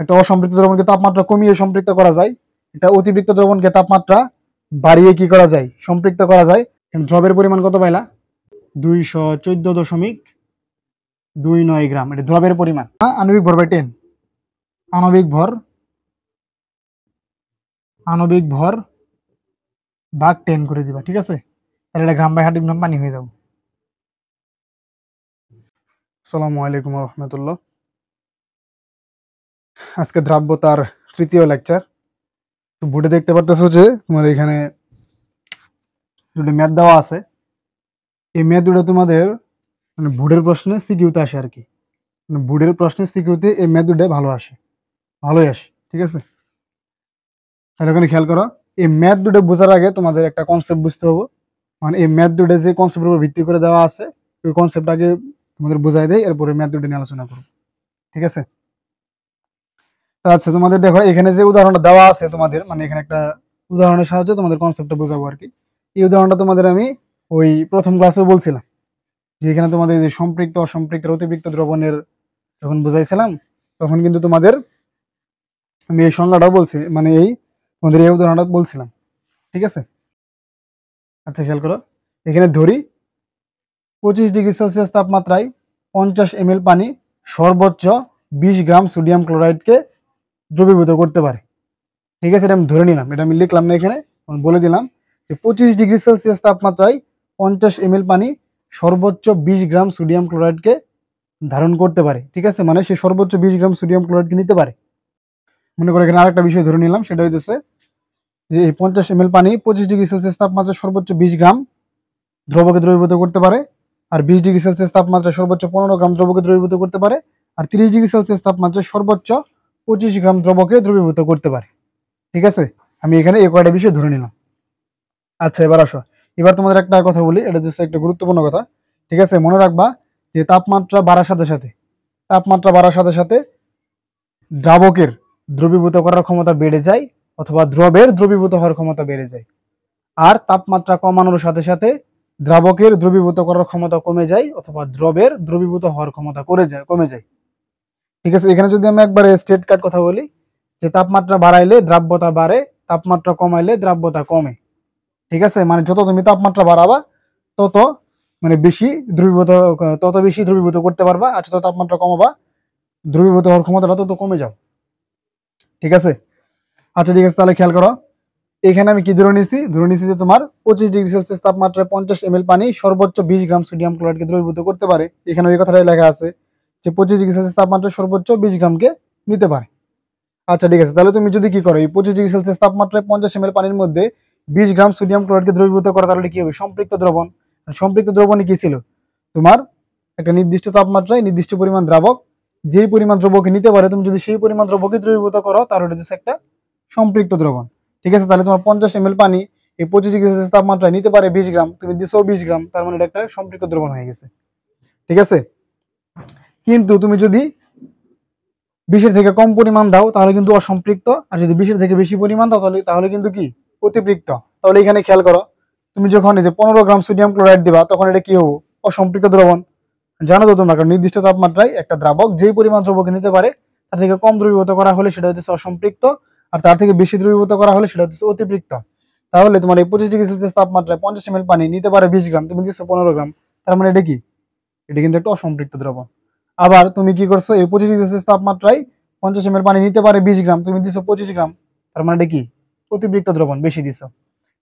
একটা অসম্পৃক্ত দ্রবণকে তাপমাত্রা কমিয়ে সম্পৃক্ত করা যায়, একটা অতিরিক্ত দ্রবণকে তাপমাত্রা বাড়িয়ে কি করা যায়, সম্পৃক্ত করা যায়। দ্রবের পরিমাণ কত পাইলা? 214.29 গ্রাম, এটা দ্রবের পরিমাণ। আণবিক ভর বাই 10, আণবিক ভর ভাগ 10 করে দিবা, ঠিক আছে? তাহলে এটা গ্রাম বাই 100 গ্রাম পানি হয়ে যাবে। আসসালামু আলাইকুম ওয়া রাহমাতুল্লাহ। আজকে দ্রাব্যতার তৃতীয় লেকচার। তো বোর্ডে দেখতে পারতেছো যে তোমার এখানে দুটো ম্যাথ দেওয়া আছে। এই ম্যাথ দুটো তোমাদের মানে বোর্ডের প্রশ্নে সিকিউতে আসে আর কি। মানে বোর্ডের প্রশ্নে সিকিউতে এই ম্যাথ দুটো ভালোই আসে, ঠিক আছে? তাহলে এখানে খেয়াল করো, এই ম্যাথ দুটো বোঝার আগে তোমাদের একটা কনসেপ্ট বুঝতে হবে। মানে এই ম্যাথ দুটো যে কনসেপ্টের উপর ভিত্তি করে দেওয়া আছে, ওই কনসেপ্টটাকে তোমাদের বোঝাই দেয়, এরপরে ম্যাথ দুটো নিয়ে আলোচনা করো, ঠিক আছে? আচ্ছা, তোমাদের দেখো এখানে যে উদাহরণটা দেওয়া আছে তোমাদের, মানে এখানে একটা উদাহরণের সাহায্যে তোমাদের কনসেপ্টটা বোঝাবো আর কি। এই উদাহরণটা তোমাদের আমি ওই প্রথম ক্লাসেও বলছিলাম যে এখানে তোমাদের যে সম্পৃক্ত অসম্পৃক্ত অতিরিক্ত দ্রবণের যখন বোঝাইছিলাম, তখন কিন্তু তোমাদের আমি এই সংজ্ঞাটাও বলছি, মানে তোমাদের এই উদাহরণটা বলছিলাম, ঠিক আছে? আচ্ছা, খেয়াল করো, এখানে ধরি 25 ডিগ্রি সেলসিয়াস তাপমাত্রায় 50 ml পানি সর্বোচ্চ 20 গ্রাম সোডিয়াম ক্লোরাইডকে দ্রবীভূত করতে পারে, ঠিক আছে? এটা আমি ধরে নিলাম, এটা আমি লিখলাম না, এখানে বলে দিলাম যে 25 ডিগ্রি সেলসিয়াস তাপমাত্রায় 50 ml পানি সর্বোচ্চ 20 গ্রাম সোডিয়াম ক্লোরাইডকে ধারণ করতে পারে, ঠিক আছে? মানে সে সর্বোচ্চ 20 গ্রাম সোডিয়াম ক্লোরাইডকে নিতে পারে। মনে করো এখানে আরেকটা বিষয় ধরে নিলাম, সেটা হইতেছে যে এই 50 ml পানি 25 ডিগ্রি সেলসিয়াস তাপমাত্রায় সর্বোচ্চ 20 গ্রাম দ্রবকে দ্রবীভূত করতে পারে, আর 20 ডিগ্রি সেলসিয়াস তাপমাত্রায় সর্বোচ্চ 15 গ্রাম দ্রবকে দ্রবীভূত করতে পারে, আর 30 ডিগ্রি সেলসিয়াস তাপমাত্রায় সর্বোচ্চ 25 গ্রাম দ্রবকে দ্রবীভূত করতে পারে, ঠিক আছে? আমি এখানে এই কয়টা বিষয় ধরে নিলাম। আচ্ছা, এবার আসো, এবার তোমাদের একটা কথা বলি, এটা হচ্ছে একটা গুরুত্বপূর্ণ কথা, ঠিক আছে? মনে রাখবা যে তাপমাত্রা বাড়ার সাথে সাথে দ্রাবকের দ্রবীভূত করার ক্ষমতা বেড়ে যায়, অথবা দ্রবের দ্রবীভূত হওয়ার ক্ষমতা বেড়ে যায়। আর তাপমাত্রা কমানোর সাথে সাথে দ্রাবকের দ্রবীভূত করার ক্ষমতা কমে যায়, অথবা দ্রবের দ্রবীভূত হওয়ার ক্ষমতা কমে যায়, ঠিক আছে? এখানে যদি আমি একবারে স্ট্রেট কাট কথা বলি, যে তাপমাত্রা বাড়াইলে দ্রাব্যতা বাড়ে, তাপমাত্রা কমাইলে দ্রাব্যতা কমে, ঠিক আছে? মানে যত তুমি তাপমাত্রা বাড়াবা তত মানে বেশি দ্রবীভূত করতে পারবা, আর যত তাপমাত্রা কমাবা দ্রবীভূত হওয়ার ক্ষমতাটা তত কমে যাও, ঠিক আছে? আচ্ছা, ঠিক আছে, তাহলে খেয়াল করো, এখানে আমি কি ধরে নিছি যে তোমার 25 ডিগ্রি সেলসিয়াস তাপমাত্রায় 50 ml পানি সর্বোচ্চ 20 গ্রাম সোডিয়াম ক্লোরাইডকে দ্রবীভূত করতে পারে। এখানে ওই কথাটাই লেখা আছে যে 25 ডিগ্রি সেলসিয়াস তাপমাত্রায় সর্বোচ্চ 20 গ্রামকে নিতে পারে। আচ্ছা, ঠিক আছে, তাহলে তুমি যদি কি করো, এই 25 ডিগ্রি সেলসিয়াস তাপমাত্রায় 50 ml পানির মধ্যে 20 গ্রাম সোডিয়াম ক্লোরাইডকে দ্রবীভূত করো, তাহলে কি হবে? সম্পৃক্ত দ্রবণ। সম্পৃক্ত দ্রবণে কি ছিল? তোমার একটা নির্দিষ্ট তাপমাত্রায় নির্দিষ্ট পরিমাণ দ্রাবক, যেই পরিমাণ দ্রবকে নিতে পারে, তুমি যদি সেই পরিমাণ দ্রবকে দ্রবীভূত করো, তাহলে এটা হচ্ছে একটা সম্পৃক্ত দ্রবণ, ঠিক আছে? তাহলে তোমার 50 ml পানি এই 25 ডিগ্রি সেলসিয়াস তাপমাত্রায় নিতে পারে 20 গ্রাম, তুমি দিছো 20 গ্রাম, তার মানে এটা একটা সম্পৃক্ত দ্রবণ হয়ে গেছে, ঠিক আছে? কিন্তু তুমি যদি 20 থেকে কম পরিমাণ দাও তাহলে কিন্তু অসম্পৃক্ত, আর যদি 20 থেকে বেশি পরিমাণ দাও তাহলে কিন্তু কি? অতিপৃক্ত। তাহলে এখানে খেয়াল করো, তুমি যখন এই যে 15 গ্রাম সোডিয়াম ক্লোরাইড দিবা, তখন এটা কি হবে? অসম্পৃক্ত দ্রবণ। জানো তো তোমরা, কারণ নির্দিষ্ট তাপমাত্রায় একটা দ্রাবক যেই পরিমাণ দ্রবকে নিতে পারে, তার থেকে কম দ্রবীভূত করা হলে সেটা হচ্ছে অসম্পৃক্ত, আর তার থেকে বেশি দ্রবীভূত করা হলে সেটা হচ্ছে অতিপৃক্ত। তাহলে তোমার এই 25 ডিগ্রি সেলসিয়াস তাপমাত্রায় 50 ml পানি নিতে পারে 20 গ্রাম, তুমি দিচ্ছ 15 গ্রাম, তার মানে এটা কি? এটা কিন্তু একটা অসম্পৃক্ত দ্রবণ। আবার তুমি কি করছো, এই 25 ডিগ্রি সেলসিয়াস তাপমাত্রায় 50 ml পানি নিতে পারে 20 গ্রাম, তুমি দিছো 25 গ্রাম, তার মানে এটা কি? অতিপৃক্ত দ্রবণ, বেশি দিছো,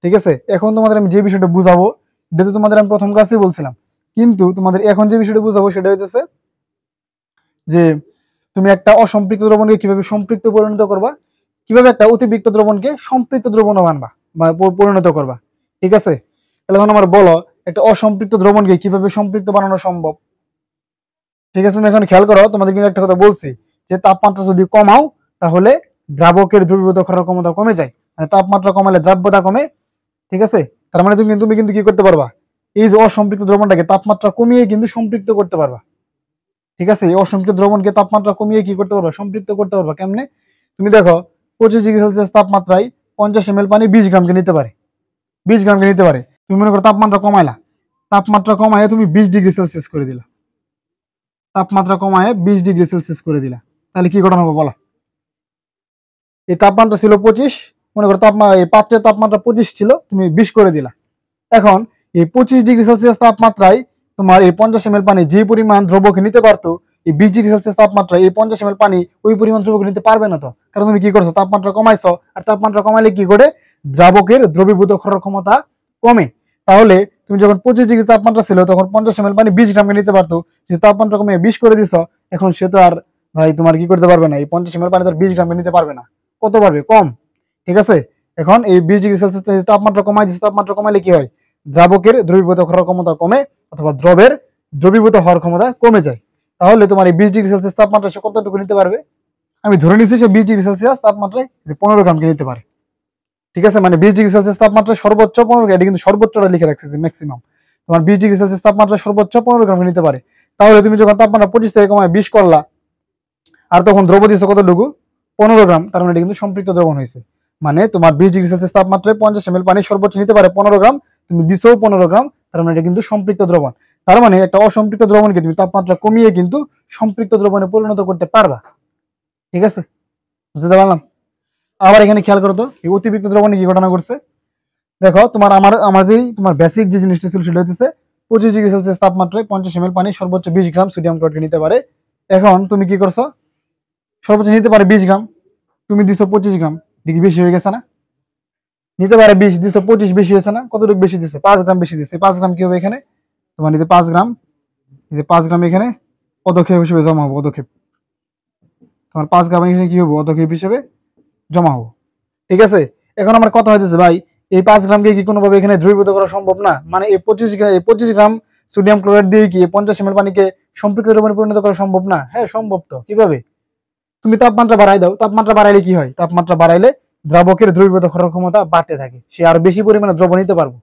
ঠিক আছে? এখন তোমাদের আমি যে বিষয়টা বুঝাবো, এটা তো তোমাদের আমি প্রথম ক্লাসেই বলছিলাম, কিন্তু তোমাদের এখন যে বিষয়টা বুঝাবো সেটা হচ্ছে যে তুমি একটা অসম্পৃক্ত দ্রবণকে কিভাবে সম্পৃক্ত পরিণত করবা, কিভাবে একটা অতিপৃক্ত দ্রবণকে সম্পৃক্ত দ্রবণ বানাবা বা পরিণত করবা, ঠিক আছে? তাহলে এখন আমার বলো, একটা অসম্পৃক্ত দ্রবণকে কিভাবে সম্পৃক্ত বানানো সম্ভব, ঠিক আছে? তুমি এখন খেয়াল করো, তোমাদের কিন্তু একটা কথা বলছি যে তাপমাত্রা যদি কমাও তাহলে দ্রাবকের দ্রবীভূত করার ক্ষমতা কমে যায়, মানে তাপমাত্রা কমালে দ্রাব্যতা কমে, ঠিক আছে? তার মানে তুমি কিন্তু কি করতে পারবা, এই যে অসম্পৃক্ত দ্রবণটাকে তাপমাত্রা কমিয়ে কিন্তু সম্পৃক্ত করতে পারবা, ঠিক আছে? এই অসম্পৃক্ত দ্রবণকে তাপমাত্রা কমিয়ে কি করতে পারবা? সম্পৃক্ত করতে পারবা। কেমনে? তুমি দেখো 25 ডিগ্রি সেলসিয়াস তাপমাত্রায় 50 ml পানি 20 গ্রামকে নিতে পারে, 20 গ্রামকে নিতে পারে। তুমি মনে করো তাপমাত্রা কমাইলা, তাপমাত্রা কমায় তুমি 20 ডিগ্রি সেলসিয়াস করে দিলা, তাপমাত্রা কমায় 20 ডিগ্রি সেলসিয়াস করে দিলা, তাহলে কি ঘটনা হবে বলো? এই তাপমাত্রা ছিল 25, মনে করো এই পাত্রের তাপমাত্রা 25 ছিল, তুমি 20 করে দিলা। এখন এই 25°C তাপমাত্রায় তোমার এই 50 ml পানি যে পরিমাণ দ্রবকে নিতে পারতো, এই 20°C তাপমাত্রা এই 50 ml পানি ওই পরিমাণ দ্রবকে নিতে পারবে না। তো কারণ তুমি কি করছো, তাপমাত্রা কমাইছো, আর তাপমাত্রা কমাইলে কি করে, দ্রাবকের দ্রবীভূত করার ক্ষমতা কমে। তাহলে তুমি যখন 25° তাপমাত্রা ছিল তখন 50 ml পানি 20 গ্রামকে নিতে পারতো, যে তাপমাত্রা কমে 20 করে দিছ, এখন সে তো আর ভাই তোমার কি করতে পারবে না, এই 50 ml পানি তো 20 গ্রামকে নিতে পারবে না। কত পারবে, কম। ঠিক আছে, এখন এই 20°C তাপমাত্রা কমাই দিচ্ছে, তাপমাত্রা কমাইলে কি হয়, দ্রাবকের দ্রবীভূত হওয়ার ক্ষমতা কমে, অথবা দ্রবের দ্রবীভূত হওয়ার ক্ষমতা কমে যায়। তাহলে তোমার এই 20°C তাপমাত্রা সে কতটুকু নিতে পারবে, আমি ধরে নিচ্ছি সে 20°C তাপমাত্রায় 15 গ্রামকে নিতে পারে। ঠিক আছে, মানে 20°C তাপমাত্রায় সর্বোচ্চ 15 গ্রাম, এটা কিন্তু সর্বোচ্চটা লিখে রাখছে যে ম্যাক্সিমাম, তোমার 20°C তাপমাত্রায় সর্বোচ্চ 15 গ্রামকে নিতে পারে। তাহলে তুমি যখন তাপমাত্রা 25 থেকে কমায় 20 করলা, আর তখন দ্রব্য দিচ্ছে কতটুকু, 15 গ্রাম, তার মানে এটা কিন্তু সম্পৃক্ত দ্রবণ হয়েছে। মানে তোমার 20°C তাপমাত্রায় 50 ml পানি সর্বোচ্চ নিতে পারে 15 গ্রাম, তুমি দিছো 15 গ্রাম, তার মানে এটা কিন্তু সম্পৃক্ত দ্রবণ। তার মানে একটা অসম্পৃক্ত দ্রবণকে তুমি তাপমাত্রা কমিয়ে কিন্তু সম্পৃক্ত দ্রবণে পরিণত করতে পারবা। ঠিক আছে, বুঝতে পারলাম। আবার এখানে খেয়াল করো তো, এই অতিরিক্ত দ্রবণে কি ঘটনা করছে, দেখো তোমার আমার যে তোমার বেসিক যে জিনিসটা ছিল সেটা হচ্ছে 25°C তাপমাত্রায় 50 ml পানি সর্বোচ্চ 20 গ্রাম সোডিয়াম ক্লোরাইডকে নিতে পারে। এখন তুমি কি করছো, সর্বোচ্চ নিতে পারে 20 গ্রাম, তুমি দিছো 25 গ্রাম, দেখি বেশি হয়ে গেছে না, নিতে পারে 20, দিছো 25, বেশি হয়েছে না, কতটুকু বেশি দিচ্ছে, 5 গ্রাম বেশি দিচ্ছে। 5 গ্রাম কি হবে এখানে, তোমার এই যে 5 গ্রাম, এই যে 5 গ্রাম এখানে পদক্ষেপ হিসেবে জমা হবো, পদক্ষেপ, তোমার 5 গ্রাম এখানে কি হবো, পদক্ষেপ হিসেবে জমা হবো। ঠিক আছে, এখন আমার কথা হইতেছে ভাই, এই 5 গ্রামকে কি কোনোভাবে এখানে দ্রবীভূত করা সম্ভব না, মানে এই 25 গ্রাম সোডিয়াম ক্লোরাইড দিয়ে কি 50 ml পানিকে সম্পৃক্ত দ্রবণে পরিণত করা সম্ভব না? হ্যাঁ সম্ভব। তো কিভাবে, তুমি তাপমাত্রা বাড়াই দাও, তাপমাত্রা বাড়াইলে কি হয়, তাপমাত্রা বাড়াইলে দ্রাবকের দ্রবীভূত করার ক্ষমতা বাড়তে থাকে, সে আরো বেশি পরিমাণে দ্রব নিতে পারবো।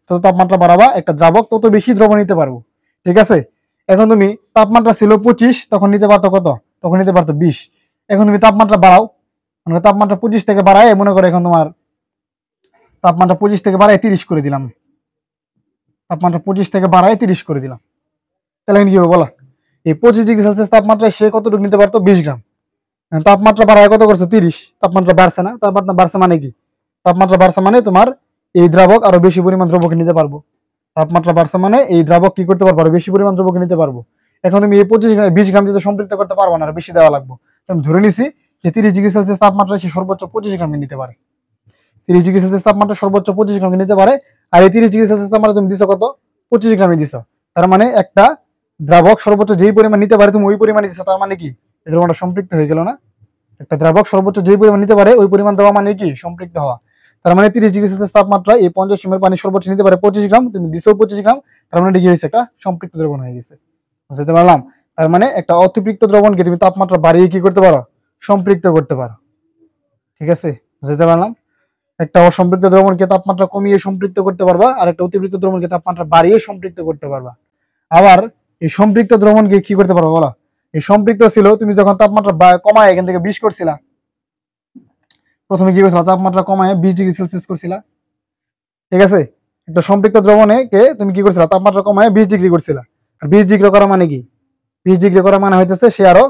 তত তাপমাত্রা বাড়াবা, একটা দ্রাবক তত বেশি দ্রব নিতে পারবো। ঠিক আছে, এখন তুমি তাপমাত্রা ছিল 25, তখন নিতে পারতো কত, তখন নিতে পারতো 20। এখন তুমি তাপমাত্রা বাড়াও, মানে তাপমাত্রা 25 থেকে বাড়ায়, মনে করো এখন তোমার তাপমাত্রা 25 থেকে বাড়ায় 30 করে দিলাম, তাপমাত্রা 25 থেকে বাড়ায় 30 করে দিলাম, তাহলে কি হবে বলো, এই 25°C তাপমাত্রায় সে কতটুকু নিতে পারতো, 20 গ্রাম। তাপমাত্রা বাড়ায় কত করছে, 30, তাপমাত্রা বাড়ছে না, তাপমাত্রা বাড়ছে মানে কি, তাপমাত্রা বাড়ছে মানে তোমার এই দ্রাবক আরো বেশি পরিমাণ দ্রবকে নিতে পারবো। তাপমাত্রা বাড়ছে মানে এই দ্রাবক কি করতে পারবো, আরো বেশি পরিমাণ দ্রবকে নিতে পারবো। এখন তুমি এই 20 গ্রাম যদি সম্পৃক্ত করতে পারবো না, আরো বেশি দেওয়া লাগবে। আমি ধরে নিছি যে 30°C তাপমাত্রায় সে সর্বোচ্চ 25 গ্রাম নিতে পারে, 30°C তাপমাত্রা সর্বোচ্চ 25 গ্রাম নিতে পারে। আর এই 30°C তাপমাত্রা তুমি দিছো কত, 25 গ্রামে দিছো, তার মানে একটা দ্রাবক সর্বোচ্চ যেই পরিমাণ নিতে পারে তুমি ওই পরিমাণে দিছো, তার মানে কি এই দ্রবণটা সম্পৃক্ত হয়ে গেল না। একটা দ্রাবক সর্বোচ্চ যেই পরিমাণ নিতে পারে ওই পরিমাণ দেওয়া মানে কি, সম্পৃক্ত হওয়া। তার মানে 30°C তাপমাত্রা এই 50 ml পানি সর্বোচ্চ নিতে পারে 25 গ্রাম, তুমি দিছো 25 গ্রাম, তার মানে কি হয়েছে, একটা সম্পৃক্ত দ্রবণ হয়ে গেছে। বুঝতে পারলাম, তার মানে একটা অতিরিক্ত দ্রবণকে তুমি তাপমাত্রা বাড়িয়ে কি করতে পারো, সম্পৃক্ত করতে পারো। ঠিক আছে, বুঝতে পারলাম। একটা অসম্পৃক্ত দ্রবণকে তাপমাত্রা কমিয়ে সম্পৃক্ত করতে পারবা, আর একটা অতিরিক্ত দ্রবণকে তাপমাত্রা বাড়িয়ে সম্পৃক্ত করতে পারবা। আবার এই সম্পৃক্ত দ্রবণকে কি করতে পারবা বলো, এই সম্পৃক্ত ছিল তুমি যখন তাপমাত্রা কমায় এখান থেকে 20 করছিলা, প্রথমে কি করছিলা, তাপমাত্রা কমায় 20°C করছিলা। ঠিক আছে, একটা সম্পৃক্ত দ্রবণে কে তুমি কি করছিলা, তাপমাত্রা কমায় 20 ডিগ্রি করছিলা। আর 20 ডিগ্রি করা মানে কি, 20 ডিগ্রি করা মানে হইতেছে সে আরো,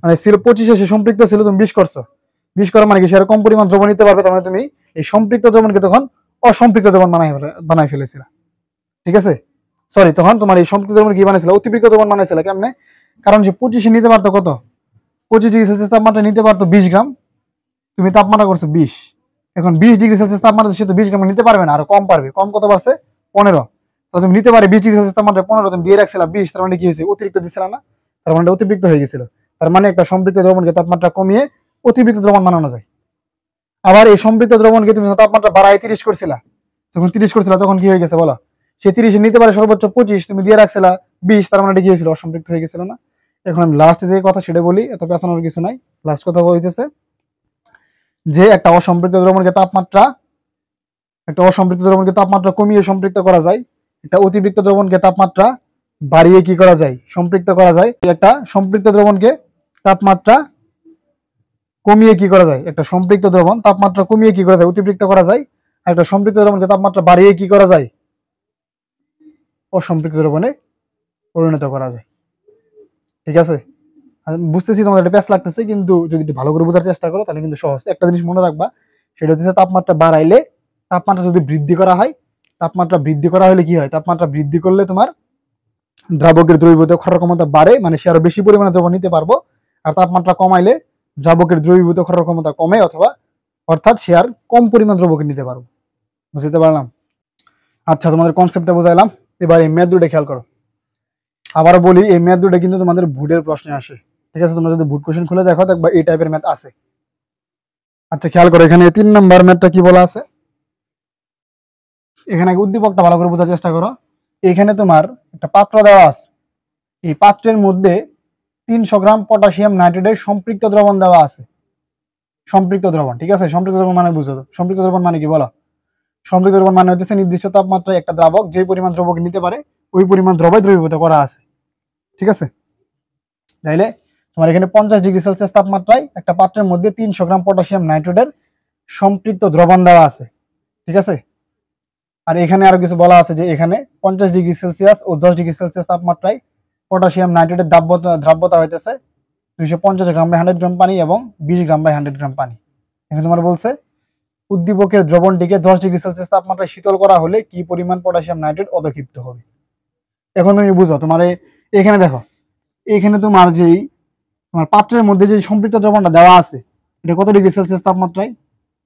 মানে ছিল 25, সে সম্পৃক্ত ছিল, তুমি 20 করছো, 20 করা মানে কি সে আরো কম পরিমাণ দ্রবণ নিতে পারবে, তার মানে তুমি এই সম্পৃক্ত দ্রবণকে তখন অসম্পৃক্ত দ্রবণ বানাই ফেলেছিলা। ঠিক আছে, সরি, তখন তোমার এই সম্পৃক্ত দ্রবণ কি বানাইছিল, অতিরিক্ত দ্রবণ বানাইছিল। কেমনে, কারণ সে 25 নিতে পারতো কত, 25°C তাপমাত্রা নিতে পারতো 20 গ্রাম, তুমি তাপমাত্রা করছো 20। এখন 20°C তাপমাত্রা সে তো 20 গ্রাম নিতে পারবে না, আরো কম পারবে, কম কত পারছে, 15। তো তুমি নিতে পারে 20°C তাপমাত্রা 15, তুমি দিয়ে রাখছিলা 20, তার মানে কি হয়েছে, অতিরিক্ত দিচ্ছিল না, তার মানে অতিরিক্ত হয়ে গেছিল। তার মানে একটা সম্পৃক্ত দ্রবণকে তাপমাত্রা কমিয়ে অতিরিক্ত দ্রবণ বানানো যায়। আবার এই সম্পৃক্ত দ্রবণকে তুমি তাপমাত্রা বাড়ায় 30 করছিলা, যখন 30 করছিলা তখন কি হয়ে গেছে বলো, সে 30 নিতে পারে সর্বোচ্চ 25, তুমি দিয়ে রাখছিলা 20, তার মানে কি হয়েছিল, অসম্পৃক্ত হয়ে গেছিল না। এখন আমি লাস্টে যে কথা সেটা বলি, এত পেছানোর কিছু নাই। লাস্ট কথা বলতেছে যে একটা অসম্পৃক্ত দ্রবণকে তাপমাত্রা কমিয়ে সম্পৃক্ত করা যায়, একটা অতিরিক্ত দ্রবণকে তাপমাত্রা বাড়িয়ে কি করা যায়, সম্পৃক্ত করা যায়। একটা সম্পৃক্ত দ্রবণকে তাপমাত্রা কমিয়ে কি করা যায়, একটা সম্পৃক্ত দ্রবণ তাপমাত্রা কমিয়ে কি করা যায়, অতিরিক্ত করা যায়। আর একটা সম্পৃক্ত দ্রবণকে তাপমাত্রা বাড়িয়ে কি করা যায়, অসম্পৃক্ত দ্রবণে পরিণত করা যায়। ঠিক আছে, বুঝতেছি তোমাদের এটা প্যাচ লাগতেছে, কিন্তু যদি একটু ভালো করে বোঝার চেষ্টা করো তাহলে কিন্তু সহজ। একটা জিনিস মনে রাখবা, সেটা হচ্ছে তাপমাত্রা বাড়াইলে, তাপমাত্রা যদি বৃদ্ধি করা হয়, তাপমাত্রা বৃদ্ধি করা হলে কি হয়, তাপমাত্রা বৃদ্ধি করলে তোমার দ্রাবকের দ্রবীভূত করার ক্ষমতা বাড়ে, মানে সে আরো বেশি পরিমাণে দ্রবণ নিতে পারবো। আর তাপমাত্রা কমাইলে দ্রাবকের দ্রবীভূত করার ক্ষমতা কমে, অথবা অর্থাৎ সে আর কম পরিমাণ দ্রবকে নিতে পারবো। বুঝতে পারলাম? আচ্ছা, তোমাদের কনসেপ্টটা বুঝাইলাম। এবার এই ম্যাথ দুটো খেয়াল করো। আবার বলি, এই ম্যাথ দুটো কিন্তু তোমাদের বুটের প্রশ্নে আসে। ঠিক আছে, তোমরা যদি বুট কোশ্চেন খুলে দেখো দেখবা এই টাইপের ম্যাথ আছে। আচ্ছা, খেয়াল করো, এখানে 3 নাম্বার ম্যাথটা কি বলা আছে। এখানে উদ্দীপকটা ভালো করে বোঝার চেষ্টা করো। এখানে তোমার একটা পাত্র দেওয়া আছে, এই পাত্রের মধ্যে 300 গ্রাম পটাশিয়াম নাইট্রেটের সম্পৃক্ত দ্রবণ দেওয়া আছে। সম্পৃক্ত দ্রবণ, ঠিক আছে। সম্পৃক্ত দ্রবণ মানে বুঝো তো, সম্পৃক্ত দ্রবণ মানে কি বলো? সম্পৃক্ত দ্রবণ মানে হচ্ছে নির্দিষ্ট তাপমাত্রায় একটা দ্রাবক যে পরিমাণ দ্রবক নিতে পারে ওই পরিমাণ দ্রবই দ্রবীভূত করা আছে। ঠিক আছে, তাইলে তোমার এখানে 50 ডিগ্রি সেলসিয়াস তাপমাত্রায় একটা পাত্রের মধ্যে 300 গ্রাম পটাশিয়াম নাইট্রেটের সম্পৃক্ত দ্রবণ দেওয়া আছে। ঠিক আছে, আর এখানে আরো কিছু বলা আছে যে এখানে 50 ডিগ্রি সেলসিয়াস ও 10 ডিগ্রি সেলসিয়াস তাপমাত্রায় পটাশিয়াম নাইট্রেটের দ্রাব্যতা হইতেছে 250 গ্রাম বাই 100 গ্রাম পানি এবং 20 গ্রাম বাই 100 গ্রাম পানি। এখানে তোমার বলছে উদ্দীপকের দ্রবণটিকে 10 ডিগ্রি সেলসিয়াস তাপমাত্রায় শীতল করা হলে কি পরিমাণ পটাশিয়াম নাইট্রেট অধক্ষিপ্ত হবে। এখন তুমি বুঝো, তোমার এখানে দেখো, এখানে তোমার পাত্রের মধ্যে যে সম্পৃক্ত দ্রবণটা দেওয়া আছে এটা কত ডিগ্রি সেলসিয়াস তাপমাত্রায়?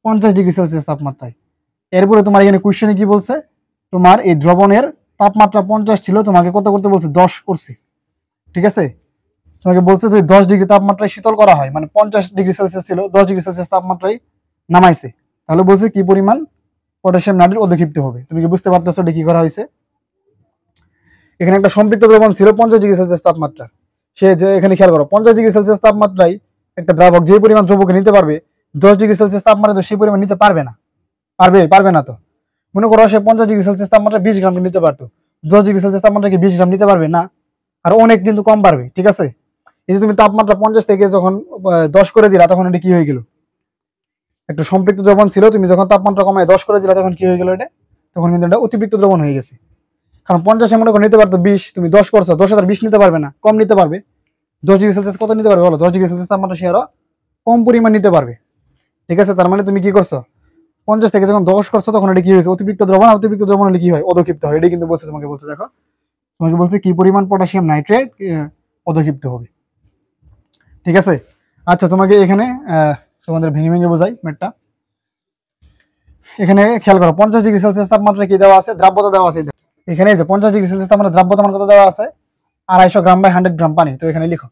50 ডিগ্রি সেলসিয়াস তাপমাত্রায়। এরপরে তোমার এখানে কোশ্চেনে কি বলছে, তোমার এই দ্রবণের তাপমাত্রা 50 ছিল, তোমাকে কত করতে বলছে? 10 করছে। ঠিক আছে, তোমাকে বলছে যে 10 ডিগ্রি তাপমাত্রায় শীতল করা হয়, মানে 50 ডিগ্রি সেলসিয়াস ছিল, 10 ডিগ্রি সেলসিয়াস তাপমাত্রায় নামাইছে, তাহলে বলছে কি পরিমাণ পটাশিয়াম নাইট্রেট অধক্ষিপ্ত হবে। তুমি কি বুঝতে পারতেছো এটা কি করা হয়েছে? এখানে একটা সম্পৃক্ত দ্রবণ ছিল 50 ডিগ্রি সেলসিয়াস তাপমাত্রা, সে যে এখানে খেয়াল করো 50 ডিগ্রি সেলসিয়াস তাপমাত্রায় একটা দ্রাবক যে পরিমাণ দ্রবকে নিতে পারবে 10 ডিগ্রি সেলসিয়াস তাপমাত্রায় তো সেই পরিমাণ নিতে পারবে না। পারবে না তো। মনে করো সে 50 ডিগ্রি সেলসিয়াস তাপমাত্রা 20 গ্রাম নিতে পারতো, 10 ডিগ্রি সেলসিয়াস তাপমাত্রা কি 20 গ্রাম নিতে পারবে না? আর অনেক কিন্তু কম পারবে। ঠিক আছে, এই যে তুমি তাপমাত্রা 50 থেকে যখন 10 করে দিলা তখন এটা কি হয়ে গেল? একটা সম্পৃক্ত দ্রবণ ছিল, তুমি যখন তাপমাত্রা কমায় 10 করে দিলা তখন কি হয়ে গেল? এটা তখন কিন্তু এটা অতিরিক্ত দ্রবণ হয়ে গেছে। কারণ 50 মনে করে নিতে পারতো 20, তুমি 10 করছো, 10 হাজার 20 নিতে পারবে না, কম নিতে পারবে। 10 ডিগ্রি সেলসিয়াস কত নিতে পারবে বলো? 10 ডিগ্রি সেলসিয়াস তাপমাত্রা সে আরো কম পরিমাণ নিতে পারবে। ঠিক আছে, তার মানে তুমি কি করছো, 50 থেকে যখন 10 করছো তখন এটা কি হয়েছে? অতিরিক্ত দ্রবণ। আর অতিরিক্ত দ্রবণ হলে কি হয়? অধক্ষিপ্ত হয়। এটাই কিন্তু বলছে, তোমাকে বলছে, দেখো তোমাকে বলছে কি পরিমাণ পটাশিয়াম নাইট্রেট অধক্ষিপ্ত হবে। ঠিক আছে, আচ্ছা তোমাকে এখানে তোমাদের ভেঙে ভেঙে বোঝাই ম্যাটটা। এখানে খেয়াল করো 50 ডিগ্রি সেলসিয়াস তাপমাত্রা কি দেওয়া আছে? দ্রাব্যতা দেওয়া আছে। এখানে যে 50 ডিগ্রি সেলসিয়াস তাপমাত্রা দ্রাব্যতা মান কত দেওয়া আছে? 250 গ্রাম বাই 100 গ্রাম পানি। তো এখানে লিখো